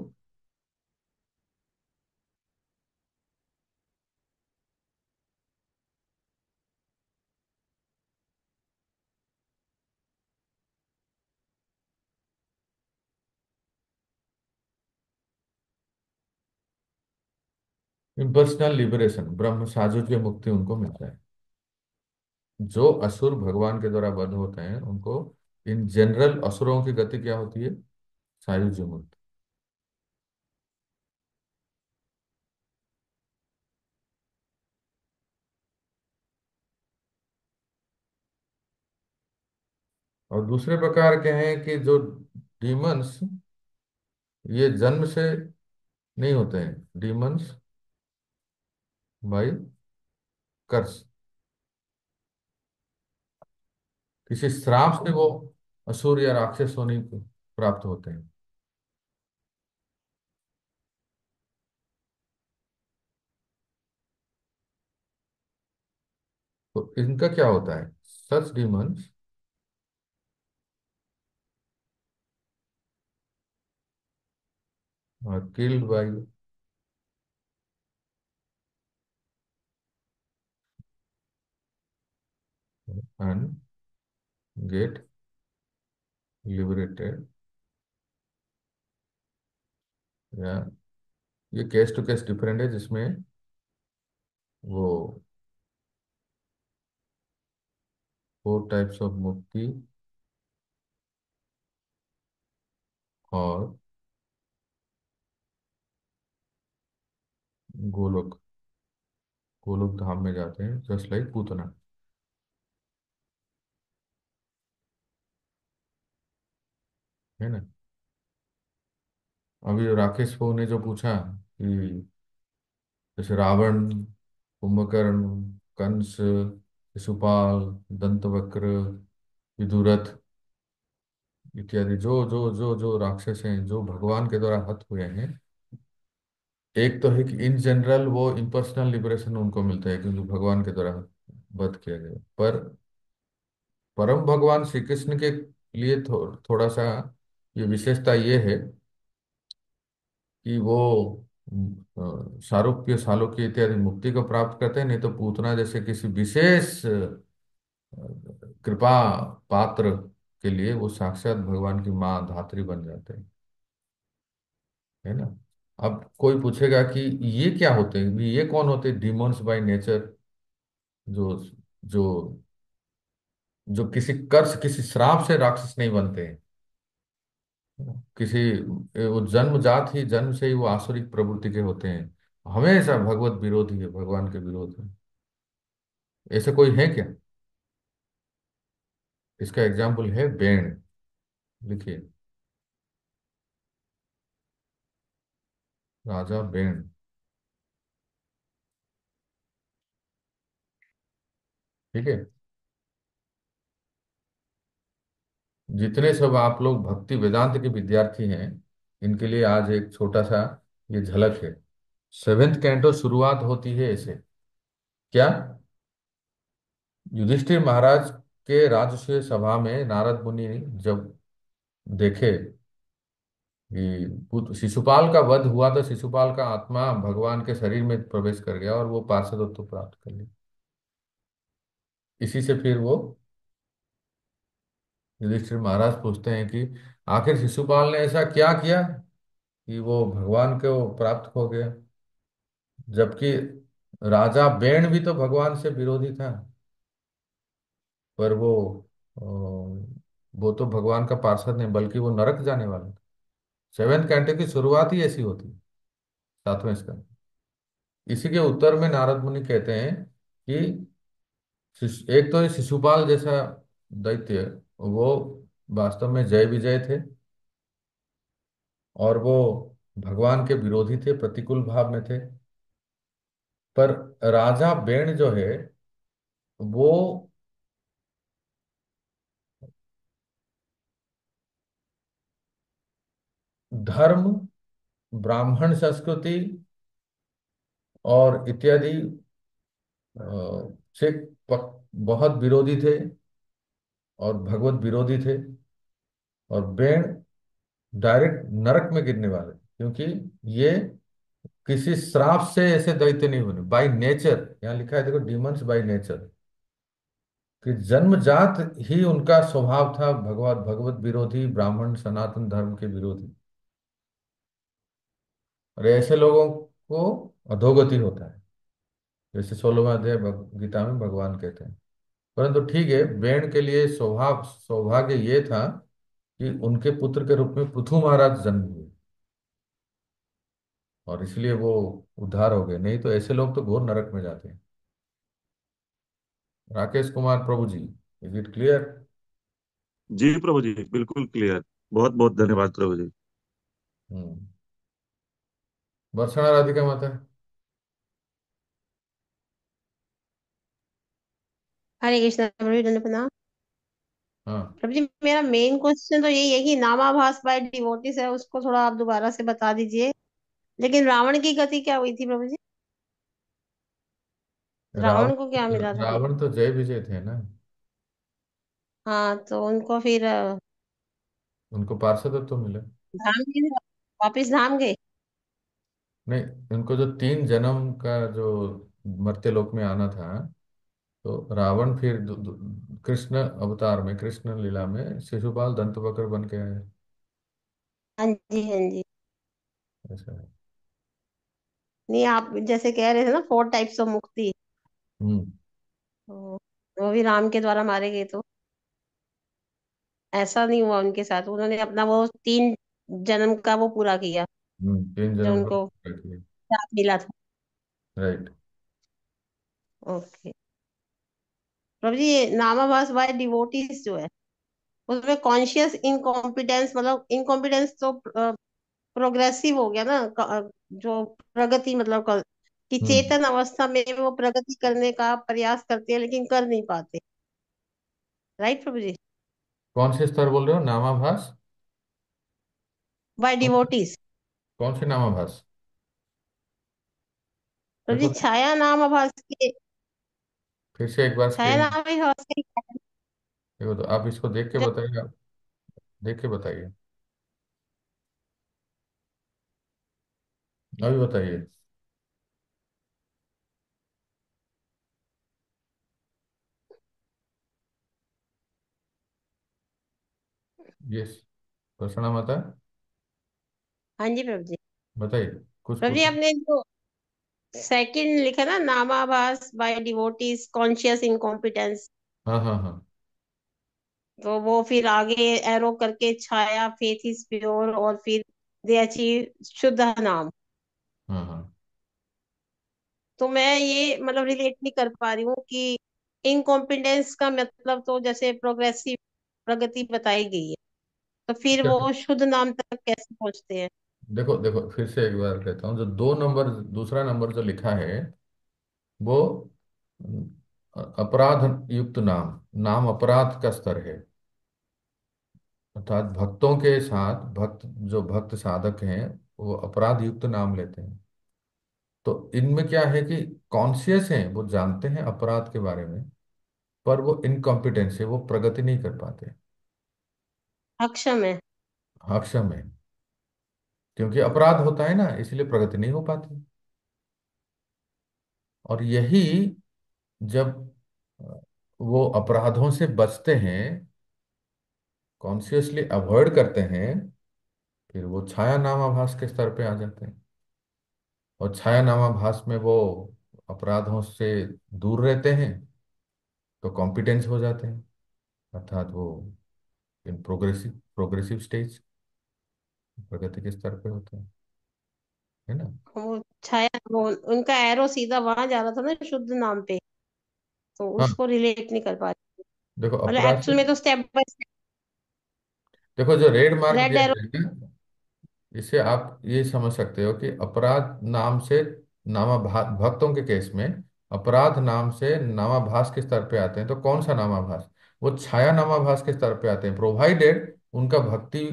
impersonal liberation, ब्रह्म साजुज्य मुक्ति उनको मिलता है। जो असुर भगवान के द्वारा वध होते हैं उनको इन जनरल असुरों की गति क्या होती है? सायुज्य मुक्ति। और दूसरे प्रकार के हैं कि जो डीमंस, ये जन्म से नहीं होते हैं। डीमंस बाई कर्स, किसी श्राप से वो असुर या राक्षस होने को प्राप्त होते हैं। तो इनका क्या होता है? Such demons are killed by and get liberated. या ये केस टू केस डिफरेंट है, जिसमें वो 4 टाइप्स ऑफ मुक्ति और गोलोक गोलोक धाम में जाते हैं, जस्ट लाइक पूतना। है ना? अभी राकेश भाऊ ने जो पूछा कि जैसे रावण, कुंभकर्ण, कंस, शिशुपाल, दंतवक्र, विदुरथ इत्यादि, जो जो जो जो राक्षस हैं जो भगवान के द्वारा हत हुए हैं, एक तो है कि इन जनरल वो इम्पर्सनल लिबरेशन उनको मिलता है क्योंकि भगवान के द्वारा वध किया गया। पर परम भगवान श्री कृष्ण के लिए थोड़ा सा ये विशेषता ये है कि वो सारूप्य सालोक्य इत्यादि मुक्ति को प्राप्त करते हैं। नहीं तो पूतना जैसे किसी विशेष कृपा पात्र के लिए वो साक्षात भगवान की माँ धात्री बन जाते हैं। है ना? अब कोई पूछेगा कि ये क्या होते हैं, ये कौन होते हैं डिमोन्स बाय नेचर, जो जो जो किसी कर्स किसी श्राप से राक्षस नहीं बनते हैं। किसी वो जन्मजात ही जन्म से ही वो आसुरिक प्रवृत्ति के होते हैं, हमेशा भगवत विरोधी है, भगवान के विरोध है। ऐसे कोई है क्या? इसका एग्जाम्पल है बेण। लिखिए, राजा बेण। ठीक है। जितने सब आप लोग भक्ति वेदांत के विद्यार्थी हैं, इनके लिए आज एक छोटा सा ये झलक है। 7th कैंटो शुरुआत होती है ऐसे। क्या? युधिष्ठिर महाराज के राजसूय सभा में नारद मुनि जब देखे कि शिशुपाल का वध हुआ, तो शिशुपाल का आत्मा भगवान के शरीर में प्रवेश कर गया और वो पार्षदत्व प्राप्त कर लिया। इसी से फिर वो युधिष्ठिर महाराज पूछते हैं कि आखिर शिशुपाल ने ऐसा क्या किया कि वो भगवान को प्राप्त हो गया, जबकि राजा बेन भी तो भगवान से विरोधी था। पर अ, वो तो भगवान का पार्षद नहीं बल्कि वो नरक जाने वाला था। 7th कैंटो की शुरुआत ही ऐसी होती है, 7वें स्कंद। इसी के उत्तर में नारद मुनि कहते हैं कि एक तो ये शिशुपाल जैसा दैत्य, वो वास्तव में जय विजय थे, और वो भगवान के विरोधी थे, प्रतिकूल भाव में थे। पर राजा बेण जो है, वो धर्म, ब्राह्मण संस्कृति और इत्यादि से बहुत विरोधी थे, और भगवत विरोधी थे। और बेण डायरेक्ट नरक में गिरने वाले, क्योंकि ये किसी श्राप से ऐसे दैत्य नहीं बने, बाय नेचर। यहाँ लिखा है देखो, डीमंस बाय नेचर, कि जन्मजात ही उनका स्वभाव था भगवत भगवत विरोधी, ब्राह्मण सनातन धर्म के विरोधी। और ऐसे लोगों को अधोगति होता है, जैसे 16वां अध्याय गीता में भगवान कहते हैं। परंतु ठीक है, वेण के लिए सौभाग्य ये था कि उनके पुत्र के रूप में पृथु महाराज जन्म हुए, और इसलिए वो उद्धार हो गए। नहीं तो ऐसे लोग तो घोर नरक में जाते हैं। राकेश कुमार प्रभु जी, इज इट क्लियर? जी प्रभु जी, बिल्कुल क्लियर। बहुत बहुत धन्यवाद प्रभु जी। हम्म। वर्षणा राधिका माता। हरे कृष्णा प्रभु जी, दंड प्रणाम। हाँ। प्रभु जी, मेरा मेन क्वेश्चन तो यही है कि नामाभास बाय डिवोटीज है, उसको थोड़ा आप दोबारा से बता दीजिए। लेकिन रावण की गति क्या हुई थी प्रभु जी? रावण को क्या रावण मिला था? रावण तो जय विजय थे ना। हाँ, तो उनको फिर उनको पार्षदत्व तो मिले। धाम गए, वापिस धाम गए। नहीं, उनको जो 3 जन्म का जो मर्त्य लोक में आना था, तो रावण फिर कृष्ण अवतार में, कृष्ण लीला में शिशुपाल दंतवक्र बन के आए। हाँ जी, हाँ जी। ऐसा है। नहीं, आप जैसे कह रहे थे ना, 4 टाइप्स ऑफ मुक्ति, हम्म। तो वो भी राम के द्वारा मारे गए, तो ऐसा नहीं हुआ उनके साथ। उन्होंने अपना वो 3 जन्म का वो पूरा किया, 3 जन्म जो का उनको पूरा किया। साथ मिला था। राइट। ओके प्रभु जी, ये नामाभास बाय डिवोटीज जो है, उसमें कॉन्शियस इनकॉम्पिटेंस, मतलब इनकॉम्पिटेंस तो प्रोग्रेसिव हो गया ना, जो प्रगति मतलब कि हम्म। चेतन अवस्था में वो प्रगति करने का प्रयास करते हैं लेकिन कर नहीं पाते। राइट प्रभु जी? कौन से स्तर बोल रहे हो, नामाभास? बाय कौन डिवोटीज। कौन से नामाभास? प्रभु जी, देखो, छाया नाम आभास के, फिर से एक बार छाया स्क्रीन। नाम आभास के देखो, तो आप इसको देख के जो बताइए, आप देख के बताइए, अभी बताइए। यस। घोषणा माता, हाँ जी प्रभु जी। बताइए, कुछ प्रभु जी, पूछो। आपने जो सेकंड लिखा ना, नामाभास बाय डिवोटीज कॉन्शियस इनकॉम्पिटेंस, हाँ हाँ हाँ तो वो फिर आगे एरो करके छाया फेथ इज प्योर, और फिर दे अचीव शुद्ध नाम। हाँ हाँ। तो मैं ये मतलब रिलेट नहीं कर पा रही हूँ कि इनकॉम्पिटेंस का मतलब तो जैसे प्रोग्रेसिव प्रगति बताई गई है, तो फिर क्या? वो शुद्ध नाम तक कैसे पहुंचते हैं? देखो देखो, फिर से एक बार कहता हूँ, जो 2 नंबर, दूसरा नंबर जो लिखा है, वो अपराध युक्त नाम, नाम अपराध का स्तर है। अर्थात भक्तों के साथ, भक्त जो भक्त साधक हैं, वो अपराध युक्त नाम लेते हैं। तो इनमें क्या है कि कॉन्शियस हैं, वो जानते हैं अपराध के बारे में, पर वो इनकॉम्पिटेंस है, वो प्रगति नहीं कर पाते। अक्षम है। अक्षम है, क्योंकि अपराध होता है ना, इसलिए प्रगति नहीं हो पाती। और यही, जब वो अपराधों से बचते हैं, कॉन्शियसली अवॉइड करते हैं, फिर वो छाया नामाभास के स्तर पे आ जाते हैं। और छाया नामाभास में वो अपराधों से दूर रहते हैं, तो कॉम्पिटेंस हो जाते हैं। अर्थात वो इन प्रोग्रेसिव प्रोग्रेसिव स्टेज, प्रगति के स्तर पे होते हैं, है ना। वो छाया वो उनका एरो सीधा वहां जा रहा था ना, शुद्ध नाम पे। तो हाँ, उसको रिलेट नहीं कर पा रही। देखो मतलब अपराध से, एक्चुअल में तो स्टेप बाय स्टेप। देखो जो रेड मार्क रेड दिया एरो। गया है, इसे आप ये समझ सकते हो कि अपराध नाम से नामाभास, भक्तों के केस में अपराध नाम से नामाभास के स्तर पे आते हैं। तो कौन सा नामाभास? वो छाया नामाभास के स्तर पे आते हैं, प्रोवाइडेड उनका भक्ति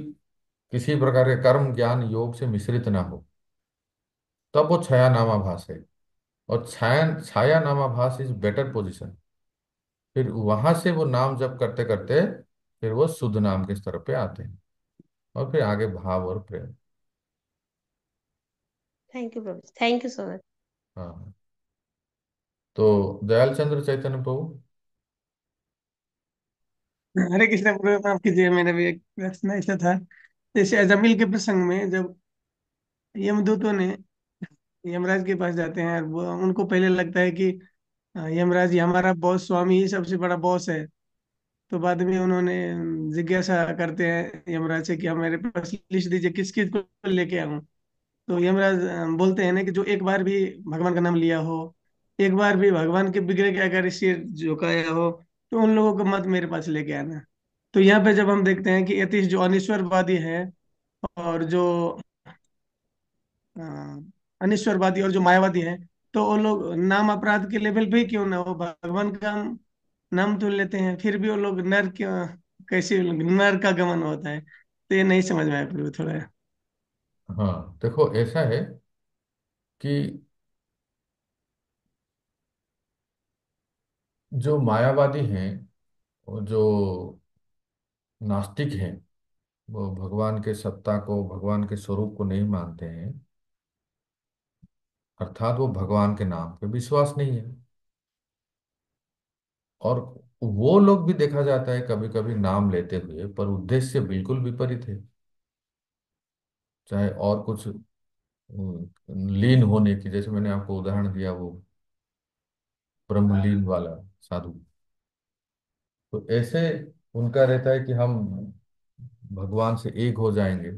किसी प्रकार के कर्म ज्ञान योग से मिश्रित ना हो, तब वो छाया नामाभास है। और छाया छाया नामाभास इज बेटर पोजीशन। फिर वहां से वो नाम जप करते करते फिर वो शुद्ध नाम के स्तर पे आते हैं, और फिर आगे भाव और प्रेम। Thank you Prabhu, thank you so much. हाँ, तो दयाल चंद्र चैतन्य प्रभु। हरे कृष्ण प्रभु, माफ कीजिए, मेरा भी एक प्रश्न ऐसा था। जैसे अजामिल के प्रसंग में जब यमदूतों ने यमराज के पास जाते हैं, वो उनको पहले लगता है कि यमराज ही हमारा बॉस, स्वामी ही सबसे बड़ा बॉस है। तो बाद में उन्होंने जिज्ञासा करते हैं यमराज से कि आप मेरे पास लिस्ट दीजिए किस किस को लेके आऊं। तो यमराज बोलते हैं ना कि जो एक बार भी भगवान का नाम लिया हो, एक बार भी भगवान के विग्रह के अगर सिर झुकाया हो, तो उन लोगों को मत मेरे पास लेके आना। तो यहाँ पे जब हम देखते हैं कि एथिस्ट जो अनिश्वरवादी है, और जो अ, अनिश्वरवादी और जो मायावादी है, तो वो लोग नाम अपराध के लेवल पे ही क्यों ना हो, भगवान का नाम तो लेते हैं, फिर भी वो लोग नर क्यों, कैसे नर का गमन होता है। तो ये नहीं समझ में आया प्रभु थोड़ा। हाँ, देखो ऐसा है कि जो मायावादी हैं, वो जो नास्तिक हैं, वो भगवान के सत्ता को, भगवान के स्वरूप को नहीं मानते हैं, अर्थात वो भगवान के नाम पे विश्वास नहीं है। और वो लोग भी देखा जाता है कभी कभी नाम लेते हुए, पर उद्देश्य बिल्कुल विपरीत है। चाहे और कुछ लीन होने की, जैसे मैंने आपको उदाहरण दिया वो ब्रह्मलीन वाला साधु, तो ऐसे उनका रहता है कि हम भगवान से एक हो जाएंगे,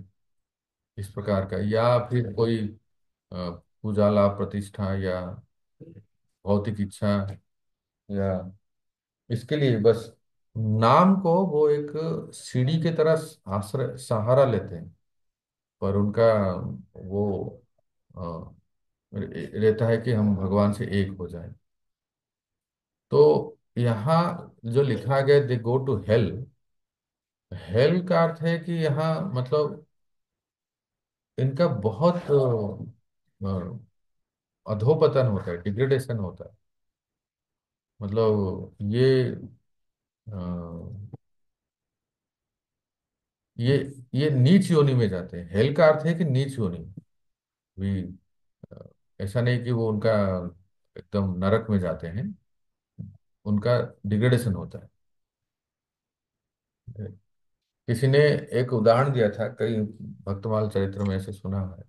इस प्रकार का। या फिर कोई पूजा लाभ प्रतिष्ठा या भौतिक इच्छा, या इसके लिए बस नाम को वो एक सीढ़ी की तरह आश्रय सहारा लेते हैं। पर उनका वो अ, रहता है कि हम भगवान से एक हो जाएं। तो यहाँ जो लिखा गया दे गो टू हेल, हेल का अर्थ है कि यहाँ मतलब इनका बहुत अधोपतन होता है, डिग्रेडेशन होता है। मतलब अ, ये ये नीच योनि में जाते हैं। हेल का अर्थ है कि नीच योनि भी। अ, ऐसा नहीं कि वो उनका एकदम नरक में जाते हैं, उनका डिग्रेडेशन होता है। किसी ने एक उदाहरण दिया था, कई भक्तमाल चरित्र में ऐसे सुना है।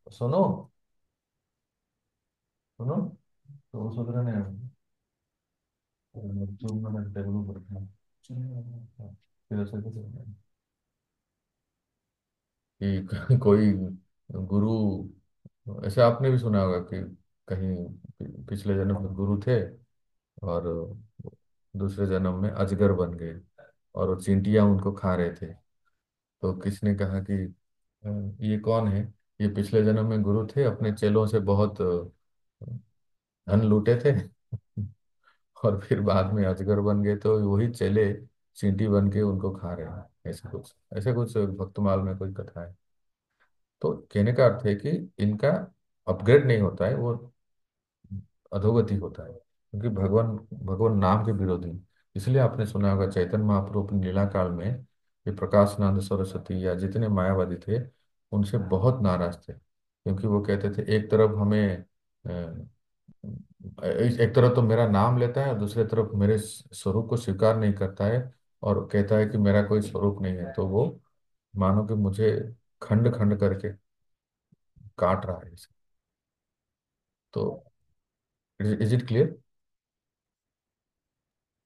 सुनो, सुनो, तो सुधर ने कि कोई गुरु, ऐसे आपने भी सुना होगा कि कहीं पिछले जन्म में गुरु थे और दूसरे जन्म में अजगर बन गए, और वो चींटियां उनको खा रहे थे। तो किसने कहा कि "अ, ये कौन है?" ये पिछले जन्म में गुरु थे, अपने चेलों से बहुत धन लूटे थे और फिर बाद में अजगर बन गए, तो वही चेले चींटी बन के उनको खा रहे हैं। ऐसे कुछ भक्तमाल में कोई कथा है। तो कहने का अर्थ है कि इनका अपग्रेड नहीं होता है, वो अधोगति होता है, क्योंकि भगवान भगवान नाम के विरोधी। इसलिए आपने सुना होगा चैतन्य महाप्रभु अपनी लीला काल में ये प्रकाशानंद सरस्वती या जितने मायावादी थे, उनसे बहुत नाराज थे, क्योंकि वो कहते थे एक तरफ हमें एक तरफ तो मेरा नाम लेता है, और दूसरी तरफ मेरे स्वरूप को स्वीकार नहीं करता है, और कहता है कि मेरा कोई स्वरूप नहीं है। तो वो मानो कि मुझे खंड खंड करके काट रहा है इसे। तो इज इट क्लियर?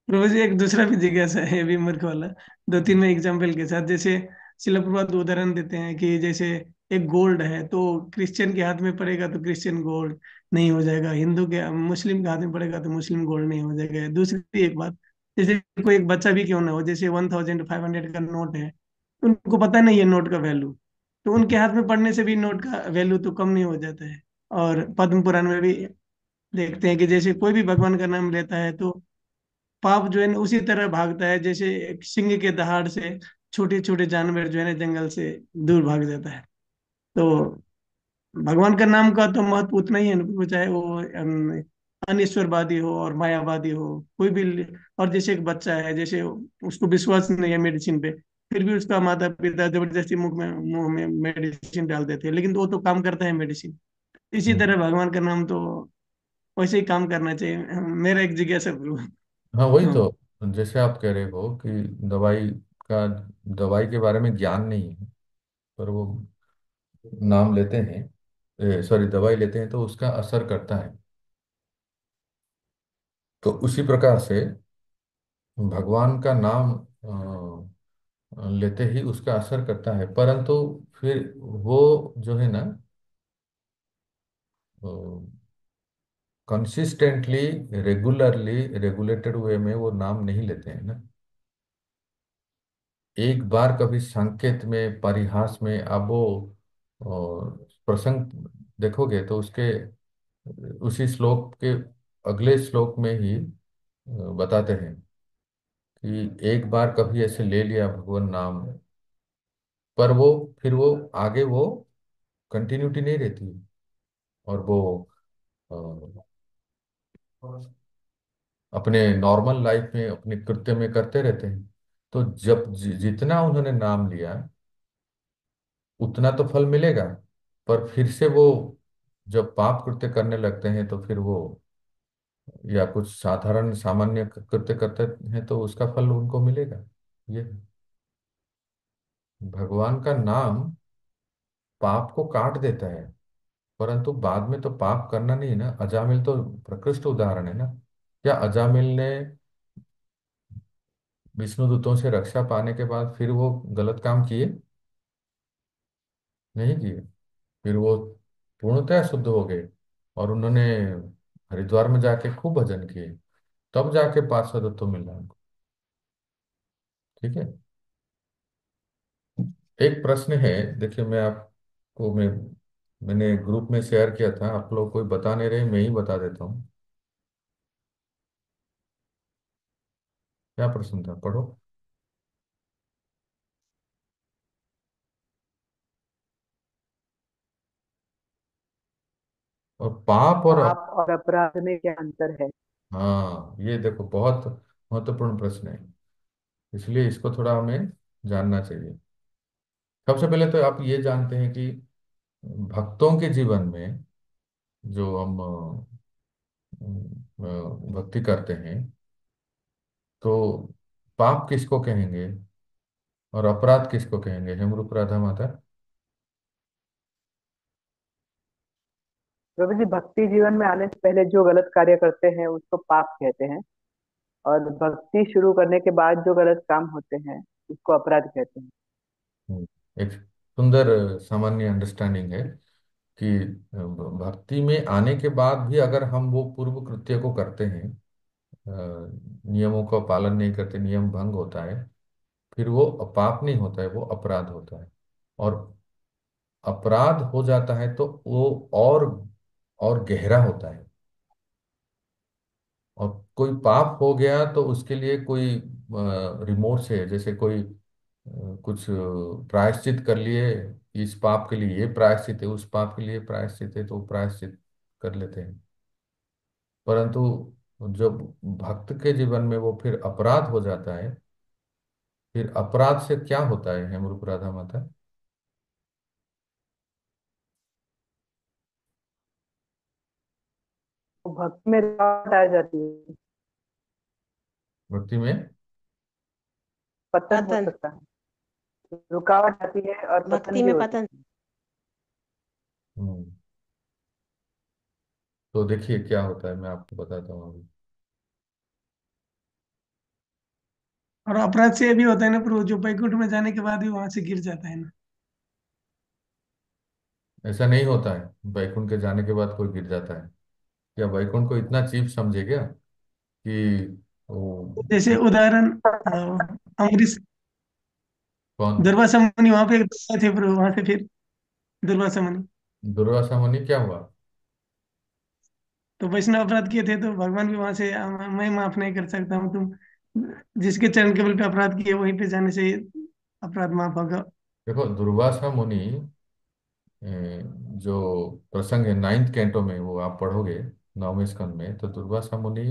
प्रभु जी, एक दूसरा भी जिज्ञासा है, ये भी मूर्ख वाला। दो तीन में एग्जाम्पल के साथ, जैसे शिला प्रभुपाद उदाहरण देते हैं कि जैसे एक गोल्ड है, तो क्रिश्चियन के हाथ में पड़ेगा तो क्रिश्चियन गोल्ड नहीं हो जाएगा, हिंदू के मुस्लिम के हाथ में पड़ेगा तो मुस्लिम गोल्ड नहीं हो जाएगा। दूसरी एक बात, जैसे कोई एक बच्चा भी क्यों ना हो, जैसे 1500 का नोट है, उनको पता नहीं है नोट का वैल्यू, तो उनके हाथ में पड़ने से भी नोट का वैल्यू तो कम नहीं हो जाता है। और पद्म पुराण में भी देखते हैं कि जैसे कोई भी भगवान का नाम लेता है तो पाप जो है ना उसी तरह भागता है, जैसे एक सिंह के दहाड़ से छोटे छोटे जानवर जो है ना जंगल से दूर भाग जाता है। तो भगवान का नाम का तो महत्व उतना ही है ना, वो चाहे वो अनिश्वरवादी हो और मायावादी हो, कोई भी और जैसे एक बच्चा है, जैसे उसको विश्वास नहीं है मेडिसिन पे, फिर भी उसका माता पिता जबरदस्ती मुंह में मेडिसिन डाल देते हैं, लेकिन वो तो काम करता है मेडिसिन। इसी हम्म। तरह भगवान का नाम तो वैसे ही काम करना चाहिए, मेरा एक जिज्ञासा प्रभु। हाँ वही हाँ। तो, जैसे आप कह रहे हो कि दवाई का, दवाई के बारे में ज्ञान नहीं है, पर वो नाम लेते हैं, सॉरी दवाई लेते हैं तो उसका असर करता है। तो उसी प्रकार से भगवान का नाम लेते ही उसका असर करता है, परंतु फिर वो जो है ना, कंसिस्टेंटली, रेगुलरली, रेगुलेटेड वे में वो नाम नहीं लेते हैं ना। एक बार कभी संकेत में, परिहास में आप वो प्रसंग देखोगे तो उसके उसी श्लोक के अगले श्लोक में ही बताते हैं कि एक बार कभी ऐसे ले लिया भगवान नाम, पर वो फिर वो आगे वो कंटिन्यूटी नहीं रहती, और वो अ, अपने नॉर्मल लाइफ में, अपने कृत्य में करते रहते हैं। तो जब जितना उन्होंने नाम लिया उतना तो फल मिलेगा, पर फिर से वो जब पाप कृत्य करने लगते हैं तो फिर वो, या कुछ साधारण सामान्य कृत्य करते हैं तो उसका फल उनको मिलेगा। ये भगवान का नाम पाप को काट देता है, परंतु बाद में तो पाप करना नहीं है ना। अजामिल तो प्रकृष्ट उदाहरण है ना। क्या अजामिल ने विष्णुदूतों से रक्षा पाने के बाद फिर वो गलत काम किए? नहीं किए। फिर वो पूर्णतः शुद्ध हो गए, और उन्होंने हरिद्वार में जाके खूब भजन किए, तब जाके पार्षदत्व मिला उनको। ठीक है। एक प्रश्न है, देखिए मैं आपको, मैंने ग्रुप में शेयर किया था, आप लोग कोई बता नहीं रहे, मैं ही बता देता हूँ। क्या प्रश्न था, पढ़ो। और पाप और पाप और अपराध में क्या अंतर है? हाँ ये देखो, बहुत महत्वपूर्ण प्रश्न है, इसलिए इसको थोड़ा हमें जानना चाहिए। सबसे पहले तो आप ये जानते हैं कि भक्तों के जीवन में जो हम भक्ति करते हैं, तो पाप किसको कहेंगे और अपराध किसको कहेंगे, हेमरूप राधा माता? प्रभु जी, भक्ति जीवन में आने से पहले जो गलत कार्य करते हैं उसको पाप कहते हैं, और भक्ति शुरू करने के बाद जो गलत काम होते हैं उसको अपराध कहते हैं। एक सुंदर सामान्य अंडरस्टैंडिंग है कि भक्ति में आने के बाद भी अगर हम वो पूर्व कृत्य को करते हैं, नियमों का पालन नहीं करते, नियम भंग होता है, फिर वो पाप नहीं होता है, वो अपराध होता है। और अपराध हो जाता है तो वो और गहरा होता है। और कोई पाप हो गया तो उसके लिए कोई रिमोर्स है, जैसे कोई कुछ प्रायश्चित कर लिए, इस पाप के लिए ये प्रायश्चित है, उस पाप के लिए प्रायश्चित है, तो वो प्रायश्चित कर लेते हैं। परंतु जब भक्त के जीवन में वो फिर अपराध हो जाता है, फिर अपराध से क्या होता है हेमरूप राधा माता? तो भक्ति में रुकावट आ जाती है, भक्ति में पतन हो पतन। सकता है, रुकावट आती है और पतन भक्ति भी में हो पतन। सकता है। हम्म, तो देखिए क्या होता है, मैं आपको बताता हूँ अभी। और अपराध से ये भी होता है ना प्रभु, जो बैकुंठ में जाने के बाद भी वहां से गिर जाता है ना। ऐसा नहीं होता है वैकुंठ के जाने के बाद कोई गिर जाता है। क्या वैकुंठ को इतना चीप समझे क्या कि वो जैसे उदाहरण, अमरीश, कौन? दुर्वासा मुनि वहां पे थे, पर वहां से फिर दुर्वासा मुनि दुर्वासा मुनि क्या हुआ? तो वैष्णव अपराध किए थे, तो भगवान भी वहां से मैं माफ नहीं कर सकता हूँ, तुम जिसके चरण कमल पे अपराध किए वहीं पे जाने से अपराध माफ होगा। देखो दुर्वासा मुनि, जो प्रसंग है नाइन्थ कैंटो में वो आप पढ़ोगे, 9वें स्कंद में, तो दुर्वासा मुनि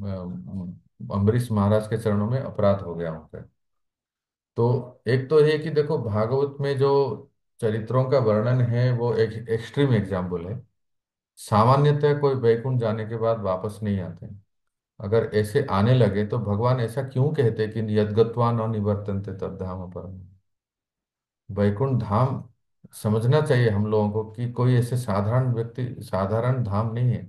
अम्बरीश महाराज के चरणों में अपराध हो गया उनका। तो एक तो ये कि देखो भागवत में जो चरित्रों का वर्णन है वो एक एक्सट्रीम एग्जाम्पल है। सामान्यतः कोई वैकुंठ जाने के बाद वापस नहीं आते हैं। अगर ऐसे आने लगे तो भगवान ऐसा क्यों कहते कि यद्गत्वा न निवर्तन्ते तद्धाम परम। वैकुंठ धाम समझना चाहिए हम लोगों को कि कोई ऐसे साधारण व्यक्ति, साधारण धाम नहीं है।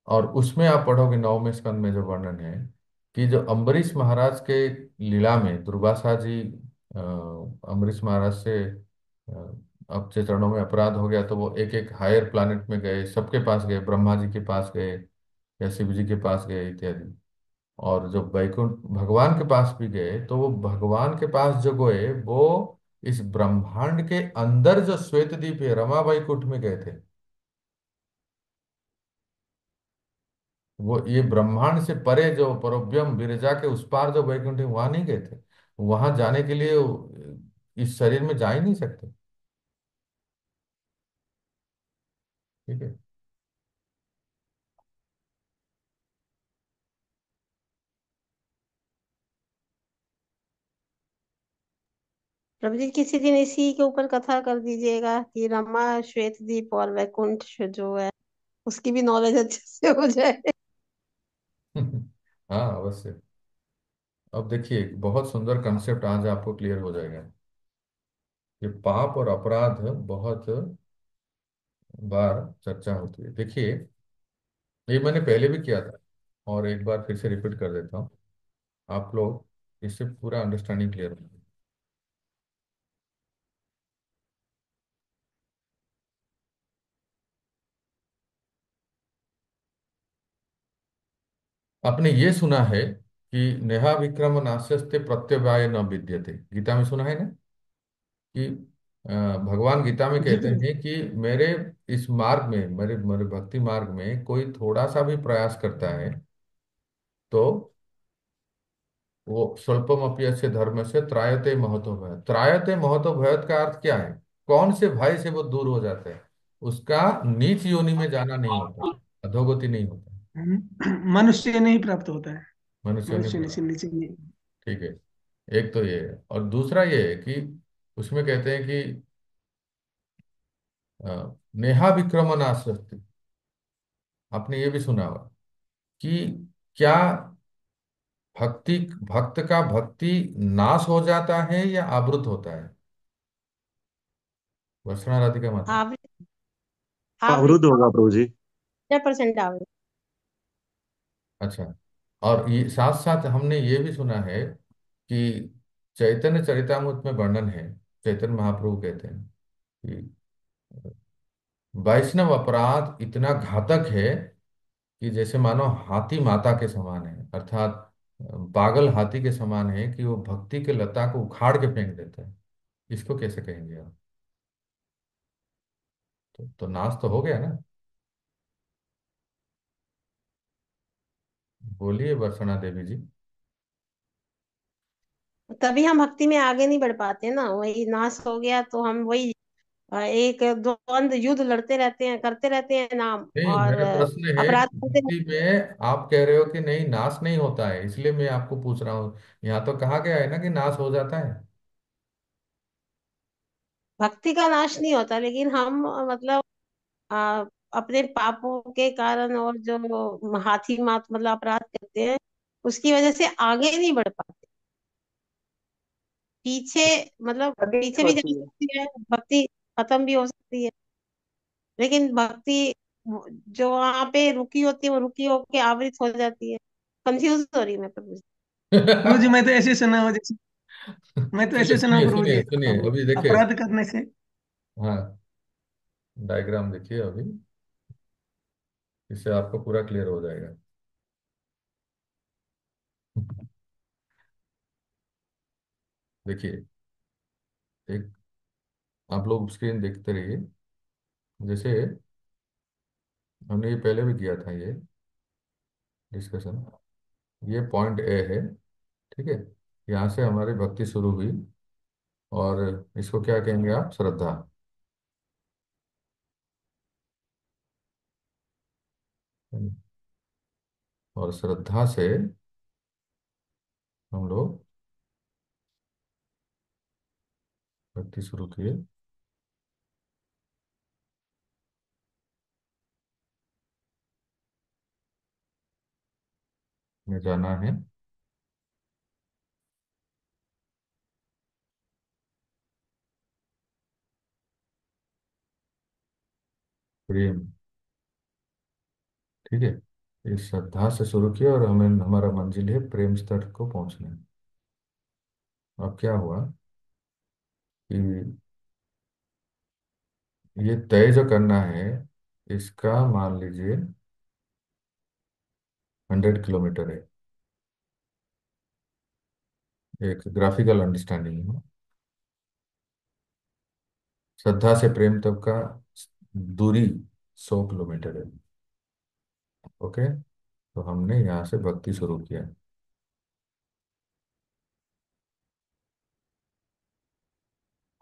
और उसमें आप पढ़ोगे 9वें स्कंद में जो वर्णन है कि जो अम्बरीश महाराज के लीला में दुर्वासा जी, अम्बरीश महाराज से अपने चरणों में अपराध हो गया तो वो एक एक हायर प्लैनेट में गए, सबके पास गए, ब्रह्मा जी के पास गए या शिव जी के पास गए इत्यादि। और जब वैकुंठ भगवान के पास भी गए तो वो भगवान के पास जो गए वो इस ब्रह्मांड के अंदर जो श्वेत द्वीप है रमा वैकुंठ में गए थे। वो ये ब्रह्मांड से परे जो परोब्यम विरजा के उस पार जो वैकुंठ है वहां नहीं गए थे। वहां जाने के लिए इस शरीर में जा ही नहीं सकते। ठीक है। प्रभु जी किसी दिन इसी के ऊपर कथा कर दीजिएगा कि रमा श्वेत द्वीप और वैकुंठ जो है उसकी भी नॉलेज अच्छे से हो जाए। हाँ अवश्य। अब देखिए बहुत सुंदर कंसेप्ट आज आपको क्लियर हो जाएगा। ये पाप और अपराध बहुत बार चर्चा होती है। देखिए ये मैंने पहले भी किया था और एक बार फिर से रिपीट कर देता हूँ, आप लोग इससे पूरा अंडरस्टैंडिंग क्लियर हो। आपने ये सुना है कि नेहा विक्रम नास्यस्ते प्रत्यवाय न विद्यते, गीता में सुना है ना कि भगवान गीता में जी कहते प्रभु। हैं कि मेरे इस मार्ग में, मेरे मेरे भक्ति मार्ग में कोई थोड़ा सा भी प्रयास करता है तो वो स्वल्पम अपयस्य धर्म से त्रायते महतो भय। त्रायते महतो भयत का अर्थ क्या है? कौन से भय से वो दूर हो जाता है? उसका नीच योनि में जाना नहीं होता, अधोगति नहीं होता, मनुष्य नहीं प्राप्त होता है। मनुष्य नहीं मनुष्य बना। नीचे नीचे नहीं। ठीक है। एक तो ये है और दूसरा ये है कि उसमें कहते हैं कि नेहा विक्रमण आश्वस्ति, आपने ये भी सुना होगा कि क्या भक्ति, भक्त का भक्ति नाश हो जाता है या आवृत होता है? वर्षणा राधिका माता। आवृत, आवृत, अवरुद्ध होगा प्रभु जी। 100% आवृत। अच्छा। और ये साथ साथ हमने ये भी सुना है कि चैतन्य चरितामृत में वर्णन है, चैतन्य महाप्रभु कहते हैं कि वैष्णव अपराध इतना घातक है कि जैसे मानो हाथी माता के समान है, अर्थात पागल हाथी के समान है कि वो भक्ति के लता को उखाड़ के फेंक देता है। इसको कैसे कहेंगे आप? तो नाश तो हो गया ना। बोलिए वर्षणा देवी जी। तभी हम भक्ति में आगे नहीं बढ़ पाते ना, वही नाश हो गया तो हम वही एक द्वंद युद्ध लड़ते रहते हैं, करते रहते हैं नाम नहीं, और मेरा प्रश्न है अपराध कि करते भक्ति रहते हैं। में आप कह रहे हो कि नहीं नाश नहीं होता है, इसलिए मैं आपको पूछ रहा हूँ। यहाँ तो कहा गया है ना कि नाश हो जाता है। भक्ति का नाश नहीं होता, लेकिन हम मतलब आ, अपने पापों के कारण और जो हाथी मात मतलब अपराध करते हैं उसकी वजह से आगे नहीं बढ़ पाते, पीछे मतलब आगे पीछे भी जा होती है। सकती है, भक्ति खत्म भी हो सकती है, लेकिन भक्ति जो वहां पे रुकी होती है वो रुकी होके आवृत हो जाती है। कंफ्यूज हो रही है मैं प्रभु जी। प्रभु जी, मैं तो ऐसे सुना हूँ, जैसे मैं तो चलिए ऐसे सुना हूँ सुनिए प्रभु जी, सुनिए सुनिए, अभी देखिए अपराध करने से हाँ, डायग्राम देखिए अभी, इससे आपको पूरा क्लियर हो जाएगा। देखिए, एक, आप लोग स्क्रीन देखते रहिए। जैसे हमने ये पहले भी किया था ये डिस्कशन। ये पॉइंट ए है, ठीक है। यहाँ से हमारी भक्ति शुरू हुई, और इसको क्या कहेंगे आप, श्रद्धा। और श्रद्धा से हम लोग भक्ति शुरू किए, में जाना है प्रेम, ठीक है। इस श्रद्धा से शुरू किया और हमें, हमारा मंजिल है प्रेम स्तर को पहुंचना है। अब क्या हुआ कि ये तय जो करना है, इसका मान लीजिए 100 किलोमीटर है। एक ग्राफिकल अंडरस्टैंडिंग है। श्रद्धा से प्रेम तक का दूरी 100 किलोमीटर है। ओके, तो हमने यहाँ से भक्ति शुरू किया,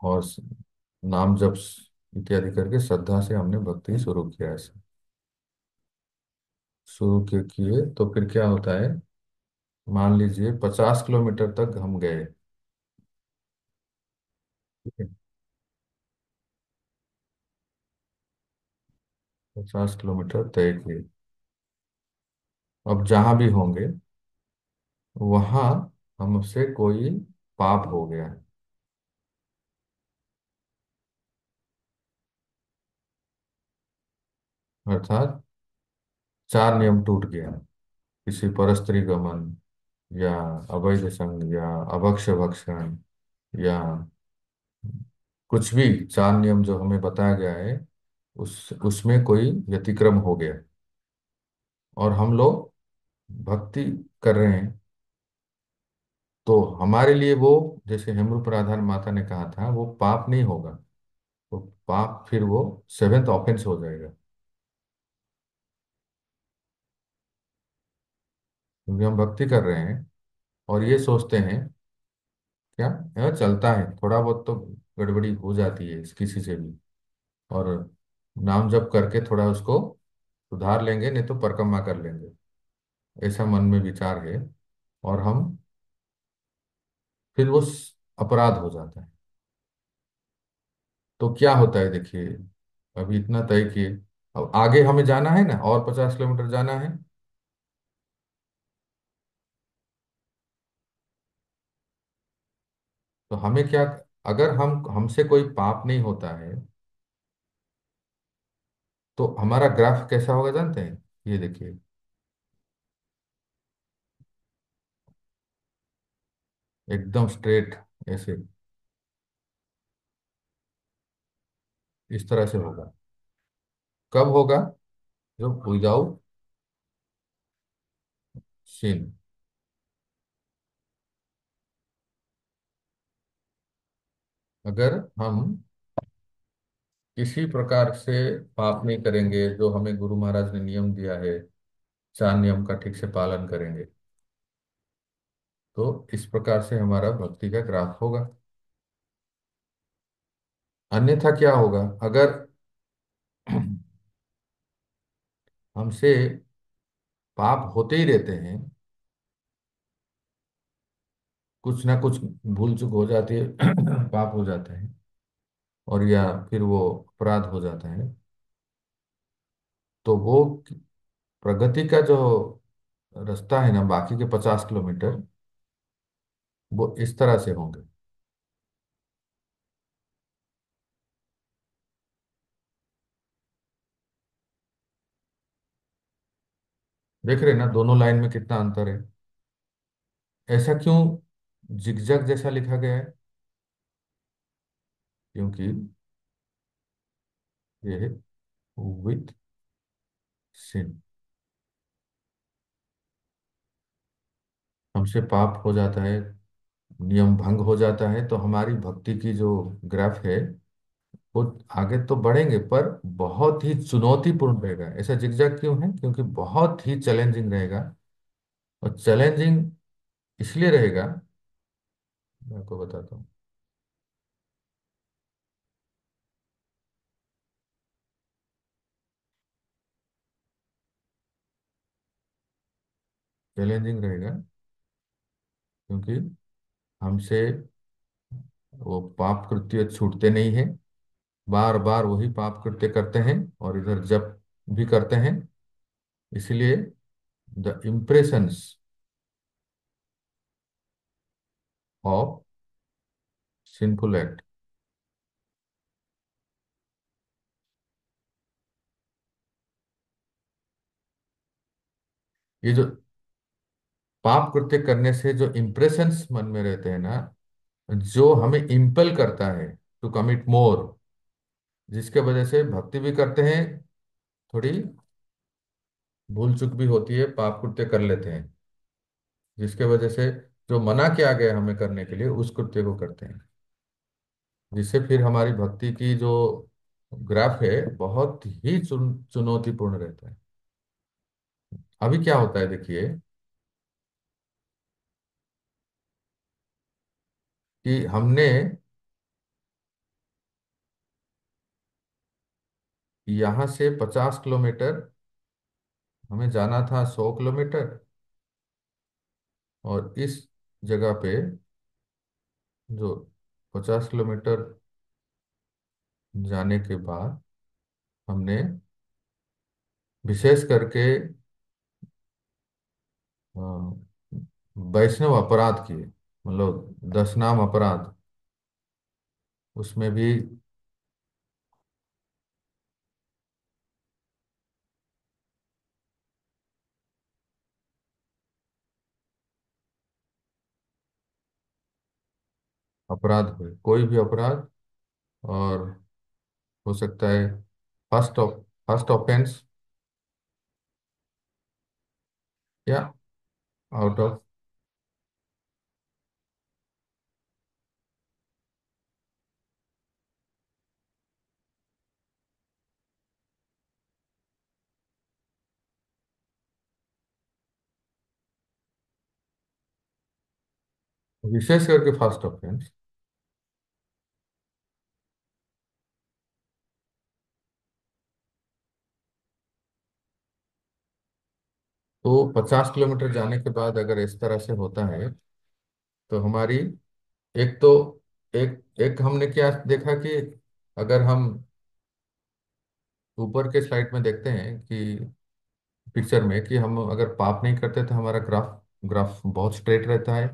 और नाम जप इत्यादि करके श्रद्धा से हमने भक्ति शुरू किया। ऐसे शुरू किए तो फिर क्या होता है, मान लीजिए 50 किलोमीटर तक हम गए, ठीक है। 50 किलोमीटर तय किए। अब जहां भी होंगे वहां हमसे कोई पाप हो गया, अर्थात 4 नियम टूट गया। किसी परस्त्री गमन, या अवैध संग, या अभक्ष्य भक्षण, या कुछ भी 4 नियम जो हमें बताया गया है, उसमें कोई व्यतिक्रम हो गया, और हम लोग भक्ति कर रहे हैं। तो हमारे लिए वो, जैसे हेमरू प्रधान माता ने कहा था, वो पाप नहीं होगा। वो पाप फिर वो 7th ऑफेंस हो जाएगा, क्योंकि हम भक्ति कर रहे हैं और ये सोचते हैं, क्या यह चलता है, थोड़ा बहुत तो गड़बड़ी हो जाती है किसी से भी, और नाम जप करके थोड़ा उसको सुधार लेंगे, नहीं तो परिक्रमा कर लेंगे, ऐसा मन में विचार है। और हम फिर वो अपराध हो जाता है। तो क्या होता है देखिए, अभी इतना तय किए, अब आगे हमें जाना है ना, और 50 किलोमीटर जाना है। तो हमें क्या, अगर हम हमसे कोई पाप नहीं होता है, तो हमारा ग्राफ कैसा होगा जानते हैं, ये देखिए, एकदम स्ट्रेट, ऐसे इस तरह से होगा। कब होगा, जब विदाउट सिन। अगर हम किसी प्रकार से पाप नहीं करेंगे, जो हमें गुरु महाराज ने नियम दिया है, 4 नियम का ठीक से पालन करेंगे, तो इस प्रकार से हमारा भक्ति का ग्राफ होगा। अन्यथा क्या होगा, अगर हमसे पाप होते ही रहते हैं, कुछ ना कुछ भूल चूक हो जाती है, पाप हो जाते हैं, और या फिर वो अपराध हो जाता है, तो वो प्रगति का जो रास्ता है ना, बाकी के 50 किलोमीटर, वो इस तरह से होंगे। देख रहे हैं ना, दोनों लाइन में कितना अंतर है। ऐसा क्यों जिगजैग जैसा लिखा गया है, क्योंकि ये है विथ सिन। हमसे पाप हो जाता है, नियम भंग हो जाता है, तो हमारी भक्ति की जो ग्राफ है वो आगे तो बढ़ेंगे पर बहुत ही चुनौतीपूर्ण रहेगा। ऐसा जिगजैग क्यों है? क्योंकि बहुत ही चैलेंजिंग रहेगा। और चैलेंजिंग इसलिए रहेगा, मैं आपको बताता हूँ। चैलेंजिंग रहेगा क्योंकि हमसे वो पाप कृत्य छूटते नहीं हैं, बार बार वही पाप कृत्य करते हैं और इधर जप भी करते हैं। इसलिए the impressions of sinful act, ये जो पाप कृत्य करने से जो इम्प्रेशंस मन में रहते हैं ना, जो हमें इम्पेल करता है टू कमिट मोर, जिसके वजह से भक्ति भी करते हैं, थोड़ी भूल चूक भी होती है, पाप कृत्य कर लेते हैं, जिसके वजह से जो मना किया गया हमें करने के लिए उस कृत्य को करते हैं, जिससे फिर हमारी भक्ति की जो ग्राफ है बहुत ही चुनौतीपूर्ण रहता है। अभी क्या होता है देखिए कि हमने यहाँ से 50 किलोमीटर, हमें जाना था 100 किलोमीटर, और इस जगह पे जो 50 किलोमीटर जाने के बाद हमने विशेष करके अ, वैष्णव अपराध किए, मतलब 10 नाम अपराध, उसमें भी अपराध हुए, कोई भी अपराध। और हो सकता है फर्स्ट ऑफेंस या आउट ऑफ, विशेष करके फर्स्ट ऑफेंस। तो 50 किलोमीटर जाने के बाद अगर इस तरह से होता है तो हमारी एक तो एक एक हमने क्या देखा कि अगर हम ऊपर के स्लाइड में देखते हैं कि पिक्चर में कि हम अगर पाप नहीं करते तो हमारा ग्राफ ग्राफ बहुत स्ट्रेट रहता है,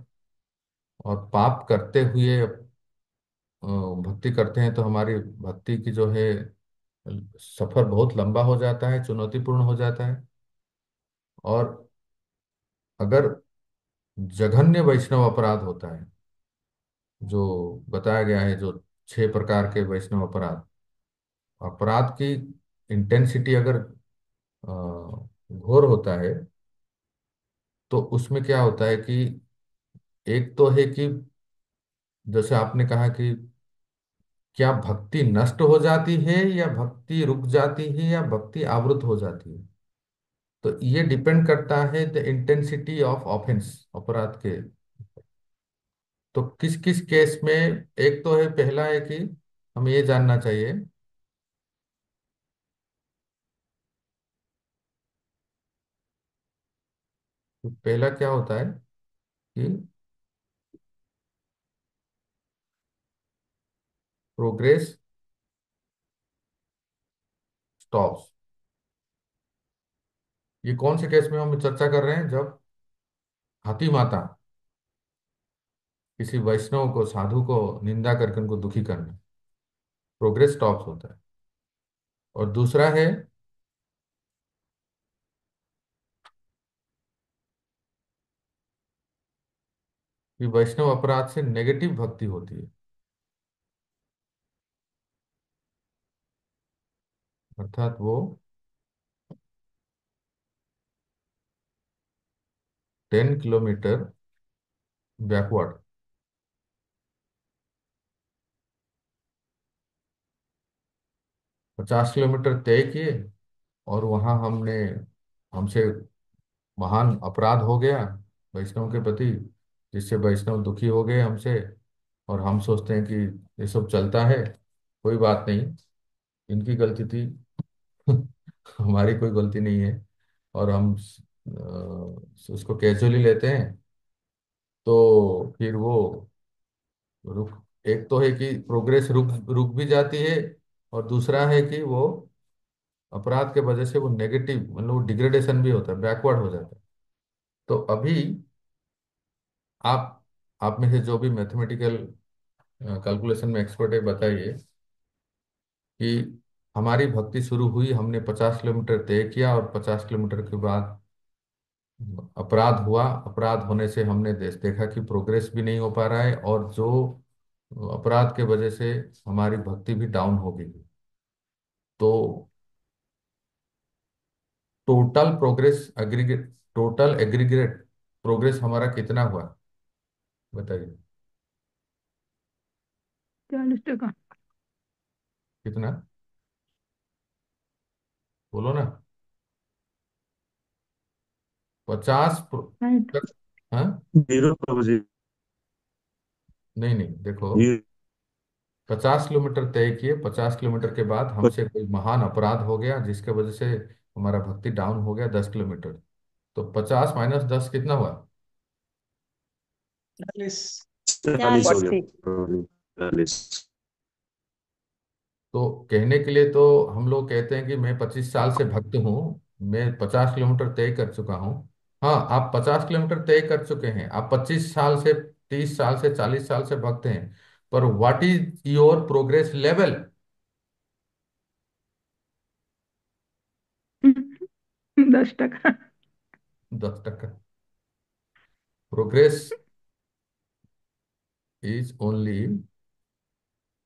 और पाप करते हुए भक्ति करते हैं तो हमारी भक्ति की जो है सफर बहुत लंबा हो जाता है, चुनौतीपूर्ण हो जाता है। और अगर जघन्य वैष्णव अपराध होता है, जो बताया गया है, जो 6 प्रकार के वैष्णव अपराध, अपराध की इंटेंसिटी अगर घोर होता है, तो उसमें क्या होता है कि एक तो है कि जैसे आपने कहा कि क्या भक्ति नष्ट हो जाती है या भक्ति रुक जाती है या भक्ति आवृत हो जाती है, तो ये डिपेंड करता है द इंटेंसिटी ऑफ ऑफेंस, अपराध के। तो किस किस केस में, एक तो है, पहला है कि हमें ये जानना चाहिए कि पहला क्या होता है कि प्रोग्रेस स्टॉप्स। ये कौन से केस में हम चर्चा कर रहे हैं? जब हाथी माता किसी वैष्णव को, साधु को निंदा करके उनको दुखी करना, प्रोग्रेस स्टॉप्स होता है। और दूसरा है कि वैष्णव अपराध से नेगेटिव भक्ति होती है। अर्थात वो 10 किलोमीटर बैकवर्ड, 50 किलोमीटर तय किए, और वहां हमसे महान अपराध हो गया वैष्णव के प्रति, जिससे वैष्णव दुखी हो गए हमसे। और हम सोचते हैं कि ये सब चलता है, कोई बात नहीं, इनकी गलती थी, हमारी कोई गलती नहीं है, और हम उसको कैजुअली लेते हैं। तो फिर वो रुक एक तो है कि प्रोग्रेस रुक रुक भी जाती है, और दूसरा है कि वो अपराध के वजह से वो नेगेटिव, मतलब वो डिग्रेडेशन भी होता है, बैकवर्ड हो जाता है। तो अभी आप आप में से जो भी मैथमेटिकल कैलकुलेशन में एक्सपर्ट है, बताइए कि हमारी भक्ति शुरू हुई, हमने 50 किलोमीटर तय किया, और 50 किलोमीटर के बाद अपराध हुआ। अपराध होने से हमने देखा कि प्रोग्रेस भी नहीं हो पा रहा है, और जो अपराध के वजह से हमारी भक्ति भी डाउन हो गई। तो टोटल एग्रीगेट प्रोग्रेस हमारा कितना हुआ, बताइए। 40%। कितना, बोलो ना। 50 राइट। हाँ, 0 प्रभु जी। नहीं नहीं, देखो, ये 50 किलोमीटर तय किए, 50 किलोमीटर के बाद हमसे कोई महान अपराध हो गया जिसके वजह से हमारा भक्ति डाउन हो गया 10 किलोमीटर। तो 50 - 10 कितना हुआ? 40। 40 हो 40। गया 40। प्रभु जी, 40। तो कहने के लिए तो हम लोग कहते हैं कि मैं 25 साल से भक्त हूँ, मैं 50 किलोमीटर तय कर चुका हूँ। हाँ, आप 50 किलोमीटर तय कर चुके हैं, आप 25 साल से, 30 साल से, 40 साल से भक्त हैं, पर what is your progress level? 10%। 10%। Progress is only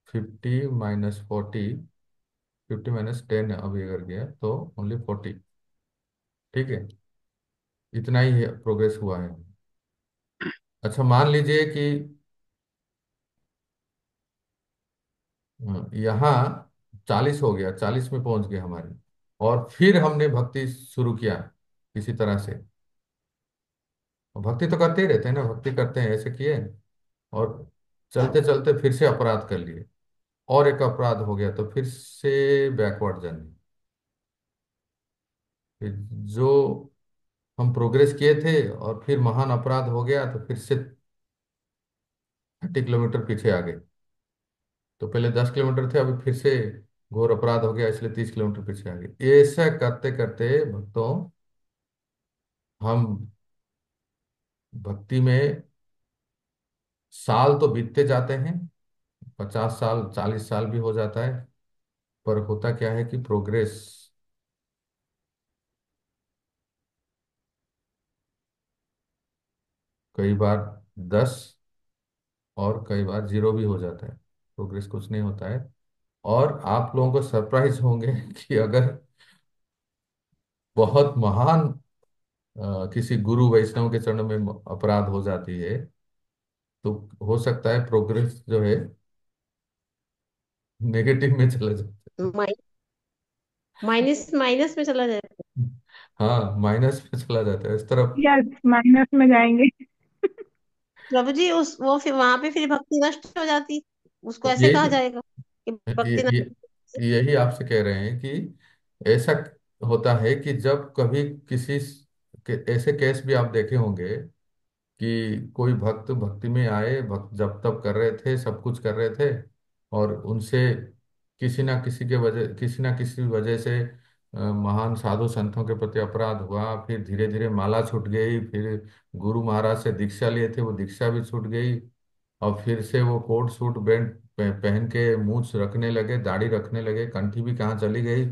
50 - 40, 50 - 10 अभी अगर गया तो ओनली 40। ठीक है, इतना ही है प्रोग्रेस हुआ है। अच्छा, मान लीजिए कि यहाँ 40 हो गया, 40 में पहुंच गए हमारे, और फिर हमने भक्ति शुरू किया किसी तरह से। भक्ति तो करते ही रहते हैं ना, भक्ति करते हैं ऐसे किए, और चलते चलते फिर से अपराध कर लिए, और एक अपराध हो गया तो फिर से बैकवर्ड जर्नी। फिर जो हम प्रोग्रेस किए थे, और फिर महान अपराध हो गया तो फिर से 30 किलोमीटर पीछे आ गए। तो पहले 10 किलोमीटर थे, अभी फिर से घोर अपराध हो गया, इसलिए 30 किलोमीटर पीछे आ गए। ऐसा करते करते भक्तों, हम भक्ति में साल तो बीतते जाते हैं, 50 साल, 40 साल भी हो जाता है, पर होता क्या है कि प्रोग्रेस कई बार 10, और कई बार 0 भी हो जाता है, प्रोग्रेस कुछ नहीं होता है। और आप लोगों को सरप्राइज होंगे कि अगर बहुत महान किसी गुरु वैष्णव के चरणों में अपराध हो जाती है, तो हो सकता है प्रोग्रेस जो है नेगेटिव में चला जाता माइनस माइनस में चला जाएगा। है। हाँ, माइनस में चला जाता है इस तरफ। यस, माइनस में जाएंगे। प्रभु जी, उस वो फिर वहां पे फिर भक्ति नष्ट हो जाती, उसको ऐसे यही कहा तो, जाएगा कि ये, भक्ति नष्ट। यही आपसे कह रहे हैं कि ऐसा होता है कि जब कभी ऐसे केस भी आप देखे होंगे कि कोई भक्त भक्ति में आए, भक्त जब तब कर रहे थे, सब कुछ कर रहे थे, और उनसे किसी ना किसी वजह से महान साधु संतों के प्रति अपराध हुआ, फिर धीरे धीरे माला छूट गई, फिर गुरु महाराज से दीक्षा लिए थे, वो दीक्षा भी छूट गई, और फिर से वो कोट सूट बैंड पहन के मूछ रखने लगे, दाढ़ी रखने लगे, कंठी भी कहाँ चली गई,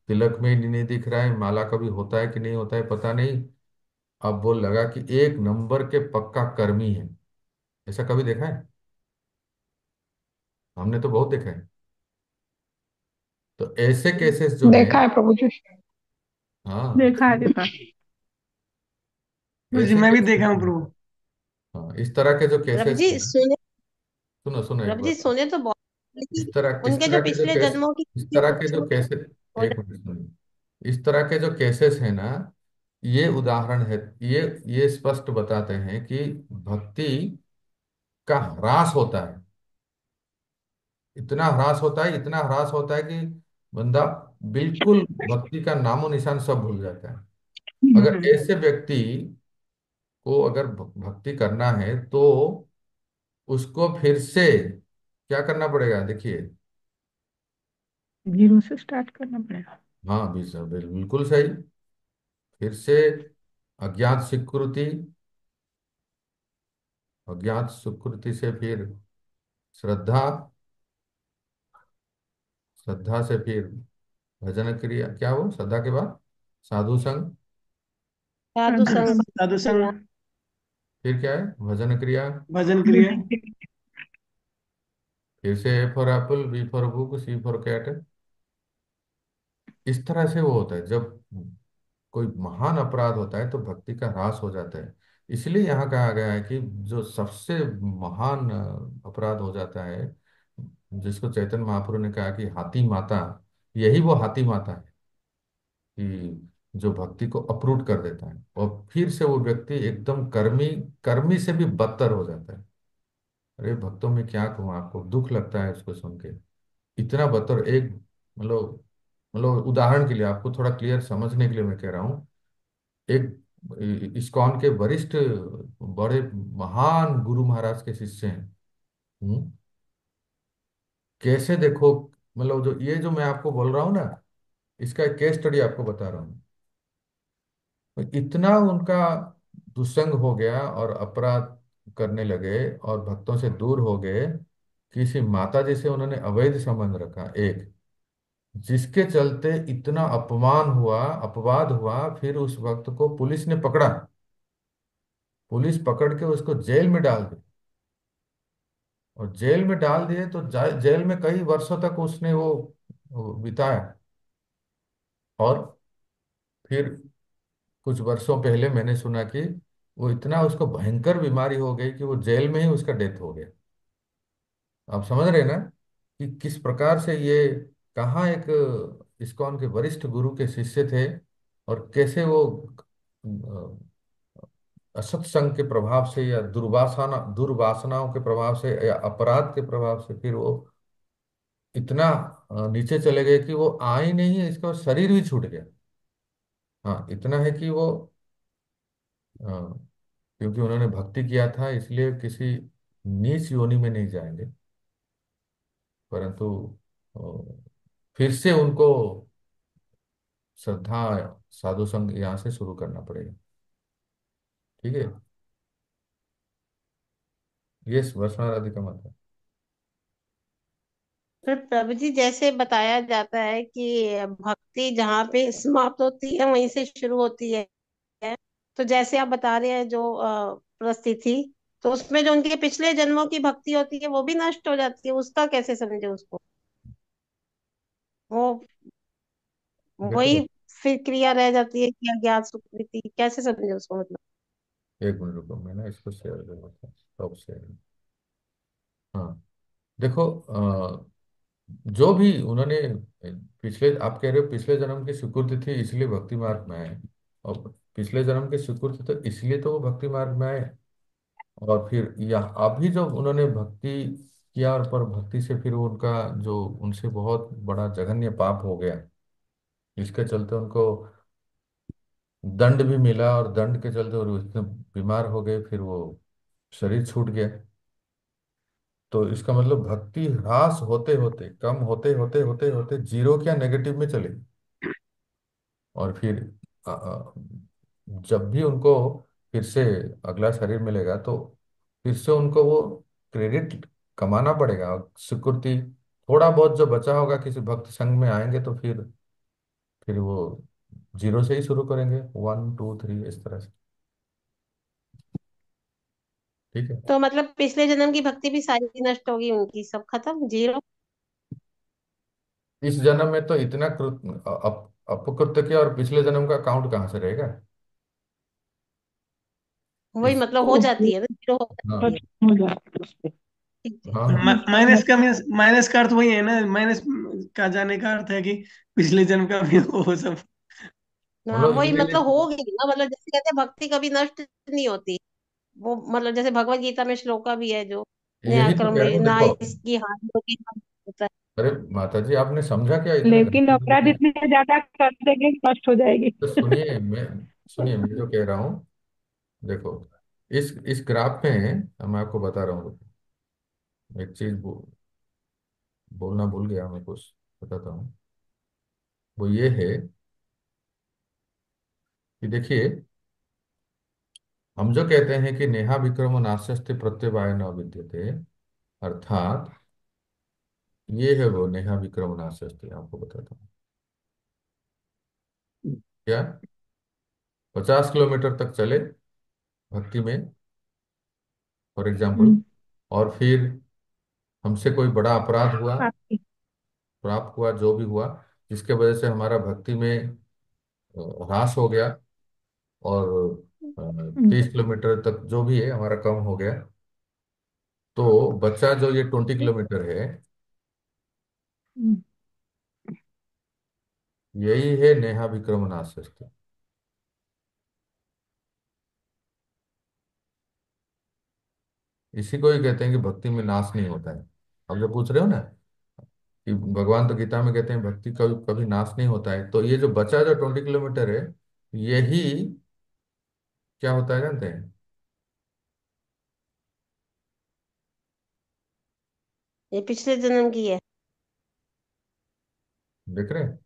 तिलक में ही नहीं दिख रहा है, माला कभी होता है कि नहीं होता है पता नहीं। अब वो लगा कि एक नंबर के पक्का कर्मी है। ऐसा कभी देखा है? हमने तो बहुत देखा है। तो ऐसे केसेस जो हैं, देखा है प्रभु जी। हाँ, देखा है, देखा है। प्रभु जी ऐसे मैं भी केसेस देखा हूँ हैं। प्रभु। हाँ, इस तरह के जो प्रभु केसेस जी हैं, सुने। सुनो सुनो एक प्रभु जी बात। सुने तो बहुत, लेकिन इस उनके जो तरह के जो पिछले केस जन्मों की इस तरह के जो कुछ केसेस, बोले। एक मिनट सुनिए, इस तरह के जो केसेस हैं ना, ये उदाहरण है, ये स्पष्ट बताते हैं कि भक्ति का ह्रास होता है। इतना ह्रास होता है, इतना ह्रास होता है कि बंदा बिल्कुल भक्ति का नामो निशान सब भूल जाता है। अगर हम्म। ऐसे व्यक्ति को अगर भक्ति करना है तो उसको फिर से क्या करना पड़ेगा, देखिए। जीरो से स्टार्ट करना पड़ेगा। हाँ भी सर, बिल्कुल सही। फिर से अज्ञात स्वीकृति, अज्ञात सुकृति से फिर श्रद्धा, श्रद्धा से फिर भजन क्रिया, क्या वो श्रद्धा के बाद साधु संग, साधु साधु संग, संग। भक्ति साधु क्रिया। संग। फिर क्या है भजन क्रिया, भजन क्रिया। फिर से A for apple, B for book, C for cat. इस तरह से वो होता है जब कोई महान अपराध होता है तो भक्ति का ह्रास हो जाता है। इसलिए यहाँ कहा गया है कि जो सबसे महान अपराध हो जाता है, जिसको चैतन्य महाप्रभु ने कहा कि हाथी माता, यही वो हाथी माता है कि जो भक्ति को अप्रूट कर देता है, और फिर से वो व्यक्ति एकदम कर्मी, कर्मी से भी बदतर हो जाता है। अरे भक्तों में क्या कहूँ आपको, दुख लगता है उसको सुन के। इतना बदतर, एक मतलब, उदाहरण के लिए आपको थोड़ा क्लियर समझने के लिए मैं कह रहा हूँ। एक इस्कॉन के वरिष्ठ बड़े महान गुरु महाराज के शिष्य हैं। हम्म, कैसे देखो, जो ये जो मैं आपको बोल रहा हूँ ना, इसका एक केस स्टडी आपको बता रहा हूँ। तो इतना उनका दुस्संग हो गया और अपराध करने लगे और भक्तों से दूर हो गए। किसी माता जी से उन्होंने अवैध संबंध रखा एक, जिसके चलते इतना अपमान हुआ, अपवाद हुआ। फिर उस वक्त को पुलिस ने पकड़ा, पुलिस पकड़ के उसको जेल में डाल दी। और जेल में डाल दिए तो जेल में कई वर्षों तक उसने वो बिताया। और फिर कुछ वर्षों पहले मैंने सुना कि वो इतना उसको भयंकर बीमारी हो गई कि वो जेल में ही उसका डेथ हो गया। आप समझ रहे हैं ना कि किस प्रकार से ये, कहाँ एक इस्कॉन के वरिष्ठ गुरु के शिष्य थे, और कैसे वो असत्संग के प्रभाव से या दुर्वासनाओं के प्रभाव से या अपराध के प्रभाव से फिर वो इतना नीचे चले गए कि वो आए नहीं है, इसका शरीर भी छूट गया। हाँ, इतना है कि वो अ, क्योंकि उन्होंने भक्ति किया था इसलिए किसी नीच योनि में नहीं जाएंगे, परंतु अ, फिर से उनको श्रद्धा, साधु संग यहाँ से शुरू करना पड़ेगा। ठीक है, ये वैष्णव आदि का मतलब। फिर प्रभु जी जैसे बताया जाता है कि भक्ति जहाँ पे समाप्त होती है वहीं से शुरू होती है। तो जैसे आप बता रहे हैं जो परिस्थिति, तो उसमें जो उनके पिछले जन्मों की भक्ति होती है वो भी नष्ट हो जाती है, उसका कैसे समझे उसको? वो वही देखो, फिर क्रिया रह जाती है कि अज्ञात स्वीकृति, कैसे समझे उसको मतलब? एक मिनट रुको, मैं ना इसको शेयर कर देता हूँ, स्टॉप शेयर। हाँ, देखो, जो भी उन्होंने पिछले, आप कह रहे हो पिछले जन्म की स्वीकृति थी इसलिए भक्ति मार्ग में आए, और पिछले जन्म की स्वीकृति तो इसलिए तो वो भक्ति मार्ग में आए। और फिर यह अभी जो उन्होंने भक्ति किया, और पर भक्ति से फिर वो उनका जो उनसे बहुत बड़ा जघन्य पाप हो गया, जिसके चलते उनको दंड भी मिला, और दंड के चलते वो इतने बीमार हो गए, फिर वो शरीर छूट गया। तो इसका मतलब भक्ति ह्रास होते होते, कम होते होते होते होते जीरो क्या नेगेटिव में चले। और फिर जब भी उनको फिर से अगला शरीर मिलेगा तो फिर से उनको वो क्रेडिट कमाना पड़ेगा, और स्वीकृति थोड़ा बहुत जो बचा होगा किसी भक्त संघ में आएंगे तो फिर वो जीरो से ही शुरू करेंगे, 1 2 3 इस तरह से। ठीक है। तो मतलब पिछले जन्म की भक्ति भी सारी नष्ट होगी उनकी, सब खत्म, जीरो। इस जन्म में तो इतना अपकृत्य किया, और पिछले जन्म का काउंट कहाँ से रहेगा? वही इस मतलब हो ओके। जाती है ना, जीरो हो जाती है। हाँ हो जाए ठीक है। हाँ माइनस का मीन्स, माइनस का अर्थ वही है ना, माइनस का जाने का अर्थ है कि पिछले जन्म का भी वो सब। हाँ मतलब वही इनके मतलब लिए। हो गई ना, मतलब जैसे कहते हैं भक्ति कभी नष्ट नहीं होती। वो मतलब जैसे भगवत गीता में श्लोका भी है जो, नया यही तो कह रहा कर्मे हूँ, ना देखो। इसकी हानि होती ना होता है। अरे माता जी, आपने समझा क्या इतना लेकिन गंभीर अपराध रूप में? इतने ज्यादा कर देंगे कि नष्ट हो जाएगी। तो सुनिए मैं जो कह रहा हूँ। देखो, इस ग्राफ में मैं आपको बता रहा हूँ। एक चीज बोलना भूल गया मैं, कुछ बताता हूँ। वो ये है कि देखिए, हम जो कहते हैं कि नेहा विक्रम नास्यस्ति प्रत्यवाय न विद्यते, अर्थात ये है वो नेहा विक्रम नास्यस्ति। आपको बताता हूँ क्या। 50 किलोमीटर तक चले भक्ति में, फॉर एग्जाम्पल, हम्म। और फिर हमसे कोई बड़ा अपराध हुआ, आपकी। प्राप्त हुआ, जो भी हुआ, जिसके वजह से हमारा भक्ति में ह्रास हो गया, और हम्म। 30 किलोमीटर तक जो भी है हमारा कम हो गया, तो बच्चा जो ये 20 किलोमीटर है, हम्म। यही है नेहा विक्रम नास्यस्ति। इसी को ही कहते हैं कि भक्ति में नाश नहीं होता है। अब जो पूछ रहे हो ना, कि भगवान तो गीता में कहते हैं भक्ति कभी कभी नाश नहीं होता है, तो ये जो बचा जो 20 किलोमीटर है, यही क्या होता है जानते हैं? ये पिछले जन्म की है। देख रहे हैं?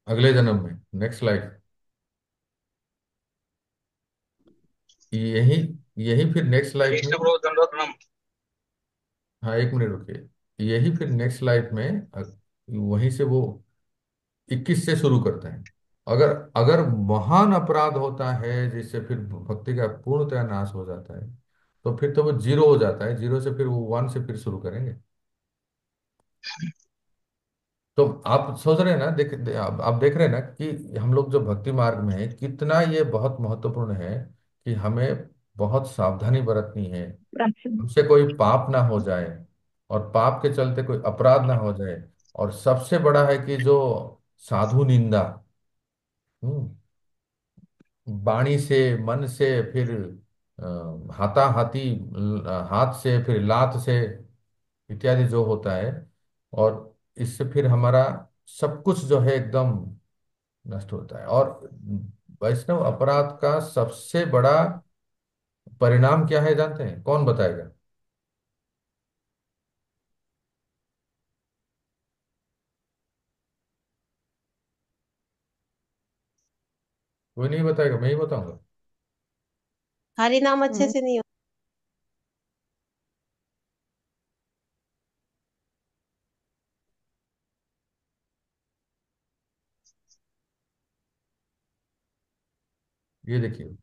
अगले जन्म में, नेक्स्ट लाइफ, यही यही फिर नेक्स्ट लाइफ में। कृष्ण प्रभु दंडवत प्रणाम। हाँ, 1 मिनट रुकिए। यही फिर नेक्स्ट लाइफ में वहीं से वो 21 से शुरू करता है। अगर अगर महान अपराध होता है जिससे फिर भक्ति का पूर्णतः नाश हो जाता है, तो फिर तो वो जीरो हो जाता है। जीरो से फिर वो 1 से फिर शुरू करेंगे। तो आप सोच रहे हैं ना, आप देख रहे हैं ना कि हम लोग जो भक्ति मार्ग में है, कितना ये बहुत महत्वपूर्ण है कि हमें बहुत सावधानी बरतनी है। प्रार्थना। हमसे कोई पाप ना हो जाए, और पाप के चलते कोई अपराध ना हो जाए। और सबसे बड़ा है कि जो साधु निंदा, वाणी से, मन से, फिर हाथाहाथी, हाथ से, फिर लात से, इत्यादि जो होता है, और इससे फिर हमारा सब कुछ जो है एकदम नष्ट होता है। और वैष्णव अपराध का सबसे बड़ा परिणाम क्या है जानते हैं? कौन बताएगा? कोई नहीं बताएगा, मैं ही बताऊंगा। हरि नाम अच्छे हम्म। से नहीं हो। ये देखिए,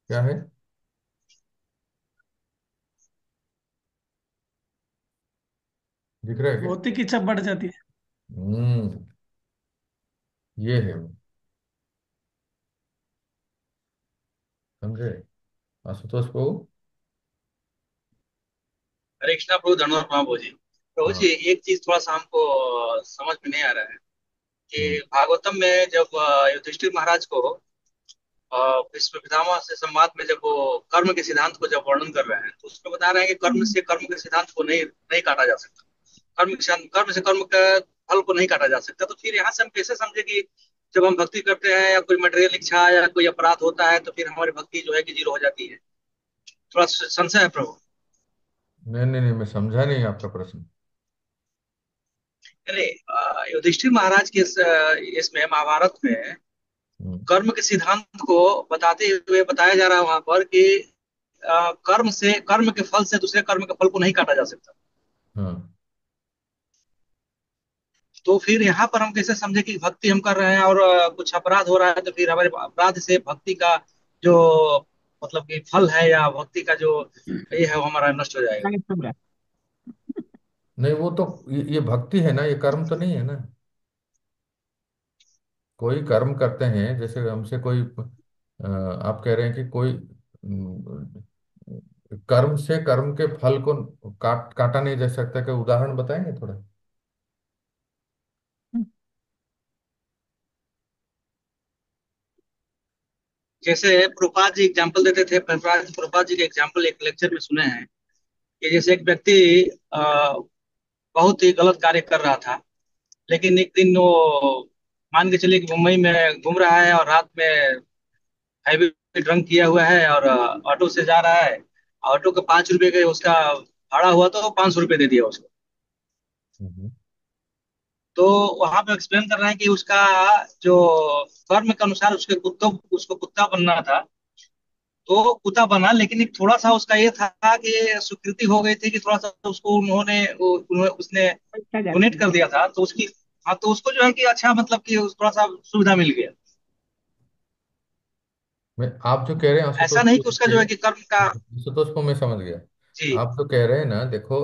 क्या है, दिख रहा है क्या? भौतिक इच्छा बढ़ जाती है। हम्म, ये है वो। समझे आशुतोष को? हरे कृष्णा प्रभु दंडवत प्रणाम प्रभु जी। प्रभु हाँ। जी, एक चीज थोड़ा सा हमको समझ में नहीं आ रहा है हम्म। कि भागवतम में जब युधिष्ठिर महाराज को भीष्म पितामह से संवाद में जब वो कर्म के सिद्धांत को जब वर्णन कर रहे हैं, तो उसमें बता रहे हैं कि कर्म से कर्म के सिद्धांत को नहीं नहीं काटा जा सकता। कर्म से कर्म का फल को नहीं काटा जा सकता। तो फिर यहाँ से हम कैसे समझे कि जब हम भक्ति करते हैं या कोई मटेरियल इच्छा या कोई अपराध होता है तो फिर हमारी भक्ति जो है कि जीरो हो जाती है? थोड़ा संशय है प्रभु। नहीं नहीं नहीं, मैं समझा नहीं आपका प्रश्न। अरे, युधिष्ठिर महाराज के इसमें महाभारत में हम्म। कर्म के सिद्धांत को बताते हुए बताया जा रहा है वहां पर कि कर्म के फल से दूसरे कर्म के फल को नहीं काटा जा सकता। हाँ तो फिर यहाँ पर हम कैसे समझे कि भक्ति हम कर रहे हैं और कुछ अपराध हो रहा है, तो फिर हमारे अपराध से भक्ति का जो मतलब कि फल है या भक्ति का जो ये है वो हमारा नष्ट हो जाएगा। नहीं, वो तो ये भक्ति है ना, ये कर्म तो नहीं है ना। कोई कर्म करते हैं, जैसे हमसे कोई आप कह रहे हैं कि कोई कर्म से कर्म के फल को काटा नहीं जा सकता, क्या उदाहरण बताएंगे थोड़ा? जैसे प्रभुपाद जी एग्जाम्पल देते थे, प्रभुपाद जी के एग्जाम्पल एक लेक्चर में सुने हैं कि जैसे एक व्यक्ति अ, बहुत ही गलत कार्य कर रहा था, लेकिन एक दिन वो मान के चलिए कि मुंबई में घूम रहा है और रात में हैवी ड्रंक किया हुआ है और ऑटो से जा रहा है। ऑटो के 5 रुपए के उसका भाड़ा हुआ तो 500 रुपये दे दिया उसको। हम्म। तो वहां पे एक्सप्लेन कर रहे हैं कि उसका जो कर्म के अनुसार उसको कुत्ता बनना था, तो कुत्ता बना, लेकिन एक थोड़ा सा उसका ये था कि स्वीकृति हो गई थी कि थोड़ा सा उसको उसने अच्छा जाते डोनेट हैं। कर दिया था, तो उसकी हाँ, तो उसको जो है कि अच्छा मतलब कि थोड़ा सा सुविधा मिल गया। मैं आप जो कह रहे हैं ऐसा आशुतोष नहीं को कि उसका जो है देखिए, कि कर्म का। आशुतोष को मैं समझ गया। जी। आप जो कह रहे हैं ना, देखो,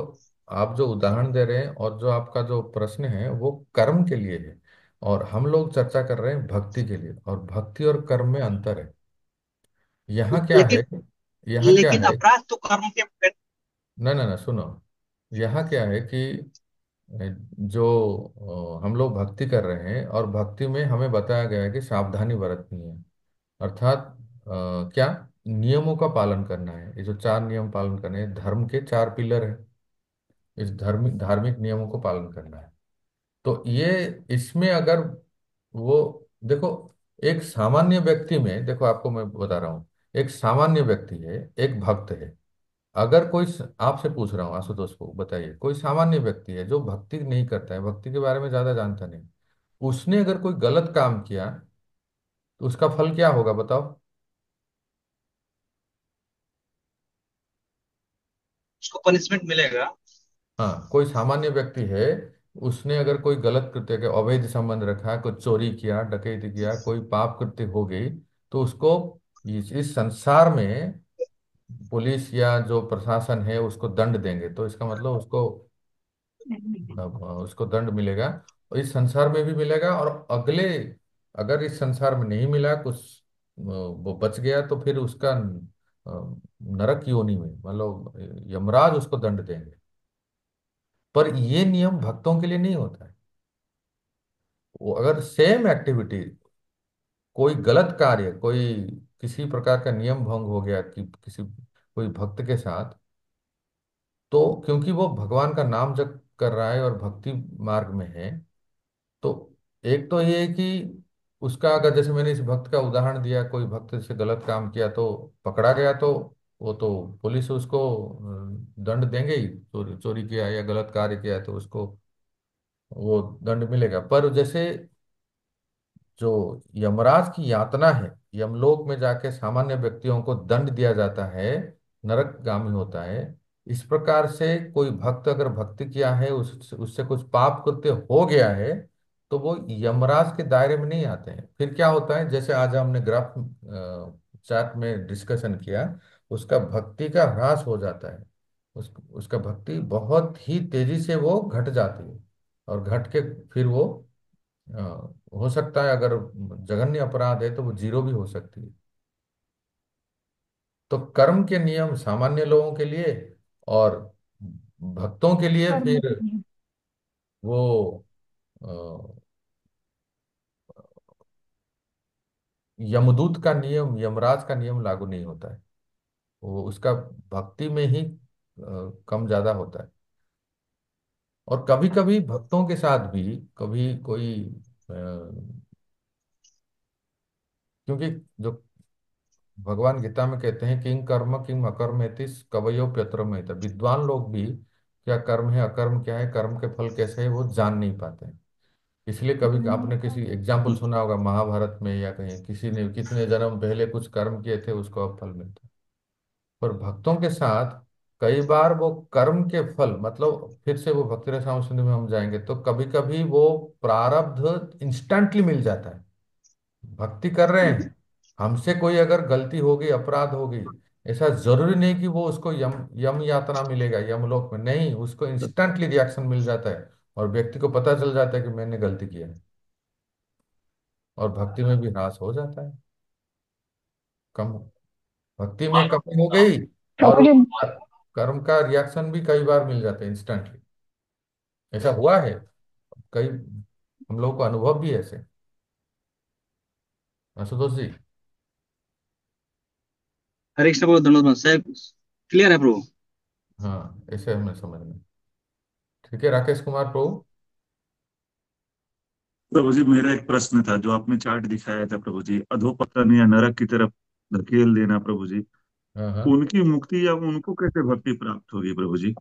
आप जो उदाहरण दे रहे हैं और जो आपका जो प्रश्न है वो कर्म के लिए है, और हम लोग चर्चा कर रहे हैं भक्ति के लिए, और भक्ति और कर्म में अंतर है। यहाँ क्या लेकिन है, यहाँ क्या लेकिन है, अपराध तो कर्म के। ना ना ना, सुनो। यहाँ क्या है कि जो हम लोग भक्ति कर रहे हैं, और भक्ति में हमें बताया गया है कि सावधानी बरतनी है। अर्थात क्या, नियमों का पालन करना है। ये जो 4 नियम पालन करने हैं, धर्म के 4 पिलर हैं, इस धार्मिक धार्मिक नियमों को पालन करना है। तो ये, इसमें अगर वो, देखो, एक सामान्य व्यक्ति में, देखो आपको मैं बता रहा हूँ, एक सामान्य व्यक्ति है, एक भक्त है। अगर कोई आपसे पूछ रहा हूँ आशुतोष को, बताइए, कोई सामान्य व्यक्ति है जो भक्ति नहीं करता है, भक्ति के बारे में ज्यादा जानता नहीं, उसने अगर कोई गलत काम किया, तो उसका फल क्या होगा बताओ? उसको पनिशमेंट मिलेगा। हाँ, कोई सामान्य व्यक्ति है, उसने अगर कोई गलत कृत्य के अवैध संबंध रखा, कुछ चोरी किया, डकैती किया, कोई पाप कृत्य हो गई, तो उसको इस संसार में पुलिस या जो प्रशासन है उसको दंड देंगे। तो इसका मतलब उसको उसको दंड मिलेगा, और इस संसार में भी मिलेगा, और अगले, अगर इस संसार में नहीं मिला कुछ, वो बच गया, तो फिर उसका नरक योनि में, मतलब यमराज उसको दंड देंगे। पर ये नियम भक्तों के लिए नहीं होता है। वो अगर सेम एक्टिविटी, कोई गलत कार्य, कोई किसी प्रकार का नियम भंग हो गया कि किसी कोई भक्त के साथ, तो क्योंकि वो भगवान का नाम जप कर रहा है और भक्ति मार्ग में है, तो एक तो ये है कि उसका, अगर जैसे मैंने इस भक्त का उदाहरण दिया, कोई भक्त से गलत काम किया तो पकड़ा गया, तो वो तो पुलिस उसको दंड देंगे ही। चोरी चोरी किया या गलत कार्य किया है तो उसको वो दंड मिलेगा। पर जैसे जो यमराज की यातना है, यमलोक में जाके सामान्य व्यक्तियों को दंड दिया जाता है, नरकगामी होता है, इस प्रकार से कोई भक्त अगर भक्ति किया है, उससे कुछ पाप कृत्य हो गया है, तो वो यमराज के दायरे में नहीं आते हैं। फिर क्या होता है, जैसे आज हमने ग्राफ चार्ट में डिस्कशन किया, उसका भक्ति का ह्रास हो जाता है। उसका भक्ति बहुत ही तेजी से वो घट जाती है, और घट के फिर वो अ, हो सकता है, अगर जघन्य अपराध है तो वो जीरो भी हो सकती है। तो कर्म के नियम सामान्य लोगों के लिए, और भक्तों के लिए फिर वो अ, यमदूत का नियम, यमराज का नियम लागू नहीं होता है। वो उसका भक्ति में ही कम ज्यादा होता है। और कभी कभी भक्तों के साथ भी, कभी कोई क्योंकि जो भगवान गीता में कहते हैं, किंग कर्म किंग अकर्मेतिस कवयो प्यत्र, विद्वान लोग भी क्या कर्म है, अकर्म क्या है, कर्म के फल कैसे है, वो जान नहीं पाते हैं। इसलिए कभी आपने किसी एग्जाम्पल सुना होगा महाभारत में, या कहीं किसी ने कितने जन्म पहले कुछ कर्म किए थे, उसको अब फल मिलता है। पर भक्तों के साथ कई बार वो कर्म के फल, मतलब फिर से वो भक्ति रसायन सिंधु में हम जाएंगे तो कभी कभी वो प्रारब्ध इंस्टेंटली मिल जाता है। भक्ति कर रहे हैं, हमसे कोई अगर गलती होगी, अपराध होगी, ऐसा जरूरी नहीं कि वो उसको यम यम यातना मिलेगा, यमलोक में नहीं, उसको इंस्टेंटली रिएक्शन मिल जाता है और व्यक्ति को पता चल जाता है कि मैंने गलती किया है, और भक्ति में भी ह्रास हो जाता है, कम, भक्ति में कमी हो गई, और प्रभु जी। कर्म का रिएक्शन भी कई बार मिल जाता है इंस्टेंटली। ऐसा हुआ है कई, हम लोगों को अनुभव भी है ऐसे। आशुतोष जी। हरे कृष्ण प्रभु, धन्यवाद साहब। क्लियर है प्रभु। हाँ, ऐसे हमें समझ में। ठीक है, राकेश कुमार प्रभु। प्रभु जी, मेरा एक प्रश्न था, जो आपने चार्ट दिखाया था प्रभु जी, अधोपतन या नरक की तरफ धकेल देना प्रभु जी, हाँ हाँ। उनकी मुक्ति या उनको कैसे भक्ति प्राप्त होगी प्रभु जी?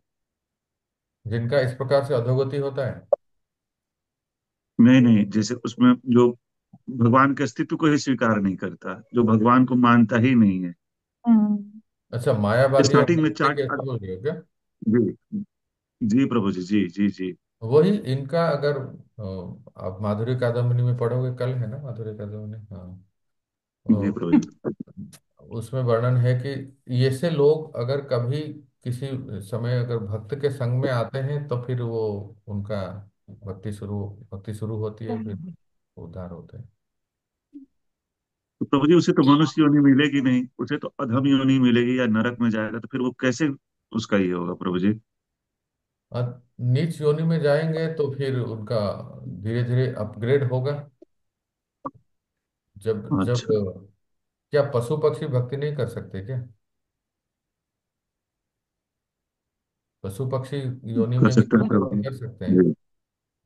जिनका इस प्रकार से अधोगति होता है। नहीं नहीं, जैसे उसमें जो भगवान के अस्तित्व को ही स्वीकार नहीं करता, जो भगवान को मानता ही नहीं है। अच्छा, मायावादी और स्टार्टिंग में नास्तिक चार्ट। ऐसा बोल रहे हो क्या? जी जी प्रभु जी, जी जी जी। वही इनका अगर आप माधुर्य कादम्बनी में पढ़ोगे, कल है ना माधुर्य कादम्बनी, हाँ। जी तो प्रभु जी। उसमें वर्णन है कि ये से लोग अगर कभी किसी समय अगर भक्त के संग में आते हैं तो फिर वो उनका भक्ति शुरू होती है, फिर उद्धार होते हैं। तो प्रभु जी, उसे तो मनुष्य योनि मिलेगी नहीं, उसे तो अधम योनि मिलेगी या नरक में जाएगा, तो फिर वो कैसे उसका ये होगा प्रभु जी? और नीच योनि में जाएंगे तो फिर उनका धीरे धीरे अपग्रेड होगा। जब जब अच्छा। क्या पशु पक्षी भक्ति नहीं कर सकते क्या? पशु पक्षी योनि कर में भी सकते हैं तो प्रभु भक्ति जी। कर सकते हैं। जी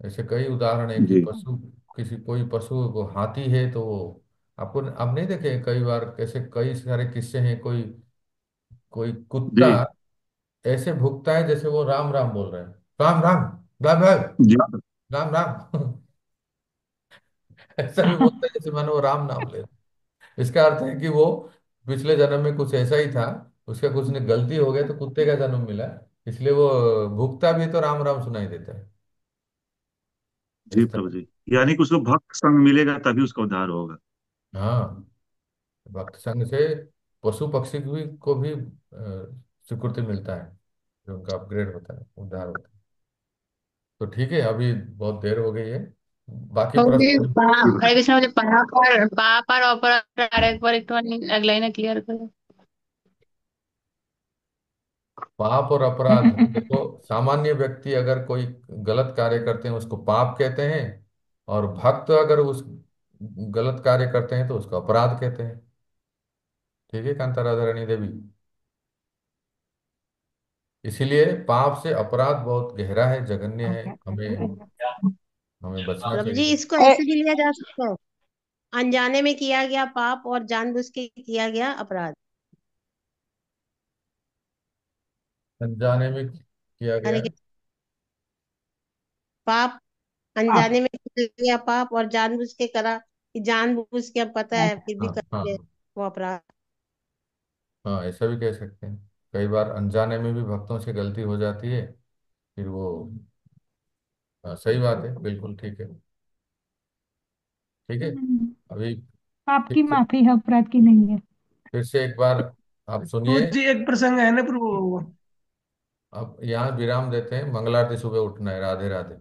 ऐसे कई उदाहरण है कि जी पशु, किसी कोई पशु को हाथी है तो वो, आपको अब नहीं देखे कई बार कैसे कई सारे किस्से हैं, कोई कोई कुत्ता जी ऐसे भुकता है जैसे वो राम राम बोल रहे हैं, राम राम, राम राम, जी राम राम। ऐसा भी बोलता है जैसे मानो वो राम नाम ले रहे हैं। इसका अर्थ है कि वो पिछले जन्म में कुछ ऐसा ही था, उसका कुछ ने गलती हो गया तो कुत्ते का जन्म मिला, इसलिए वो भुगता भी तो राम राम सुनाई देता है। जी इस प्रभु तरह। जी, यानी कुछ लोग भक्त संग मिलेगा तभी उसका उद्धार होगा। हाँ, भक्त संग से पशु पक्षी को भी स्वीकृति मिलता है, जो उनका अपग्रेड होता है, उद्धार होता है। तो ठीक है, अभी बहुत देर हो गई है, बाकी ओके। प्रश्न। हरे कृष्ण मुझे पाप और अपराध एक बार एक तो अगला ही ना क्लियर करो। पाप और अपराध, देखो, सामान्य व्यक्ति अगर कोई गलत कार्य करते हैं उसको पाप कहते हैं, और भक्त अगर उस गलत कार्य करते हैं तो उसको अपराध कहते हैं। ठीक है कांता राधा रानी देवी। इसीलिए पाप से अपराध बहुत गहरा है, जघन्य है, हमें हमें बचना प्रभु जी, चाहिए। इसको ऐसे भी लिया जा सकता है, अनजाने में किया गया पाप और जानबूझ के किया गया अपराध। अनजाने में किया हरे गया। कृष्ण। पाप, अनजाने में किया गया पाप और जानबूझ के करा, कि जानबूझ के अब पता है फिर भी हाँ कर हाँ रहे, वो अपराध। हाँ, ऐसा भी कह सकते हैं। कई बार अनजाने में भी भक्तों से गलती हो जाती है, फिर वो, हाँ, सही बात है, बिल्कुल ठीक है। ठीक है। अभी फिर आपकी से माफी है, अपराध की नहीं है। फिर से एक बार आप प्रभु सुनिए। जी, एक प्रसंग है ना प्रभु। अब यहाँ विराम देते हैं, मंगलारती सुबह उठना है। राधे राधे।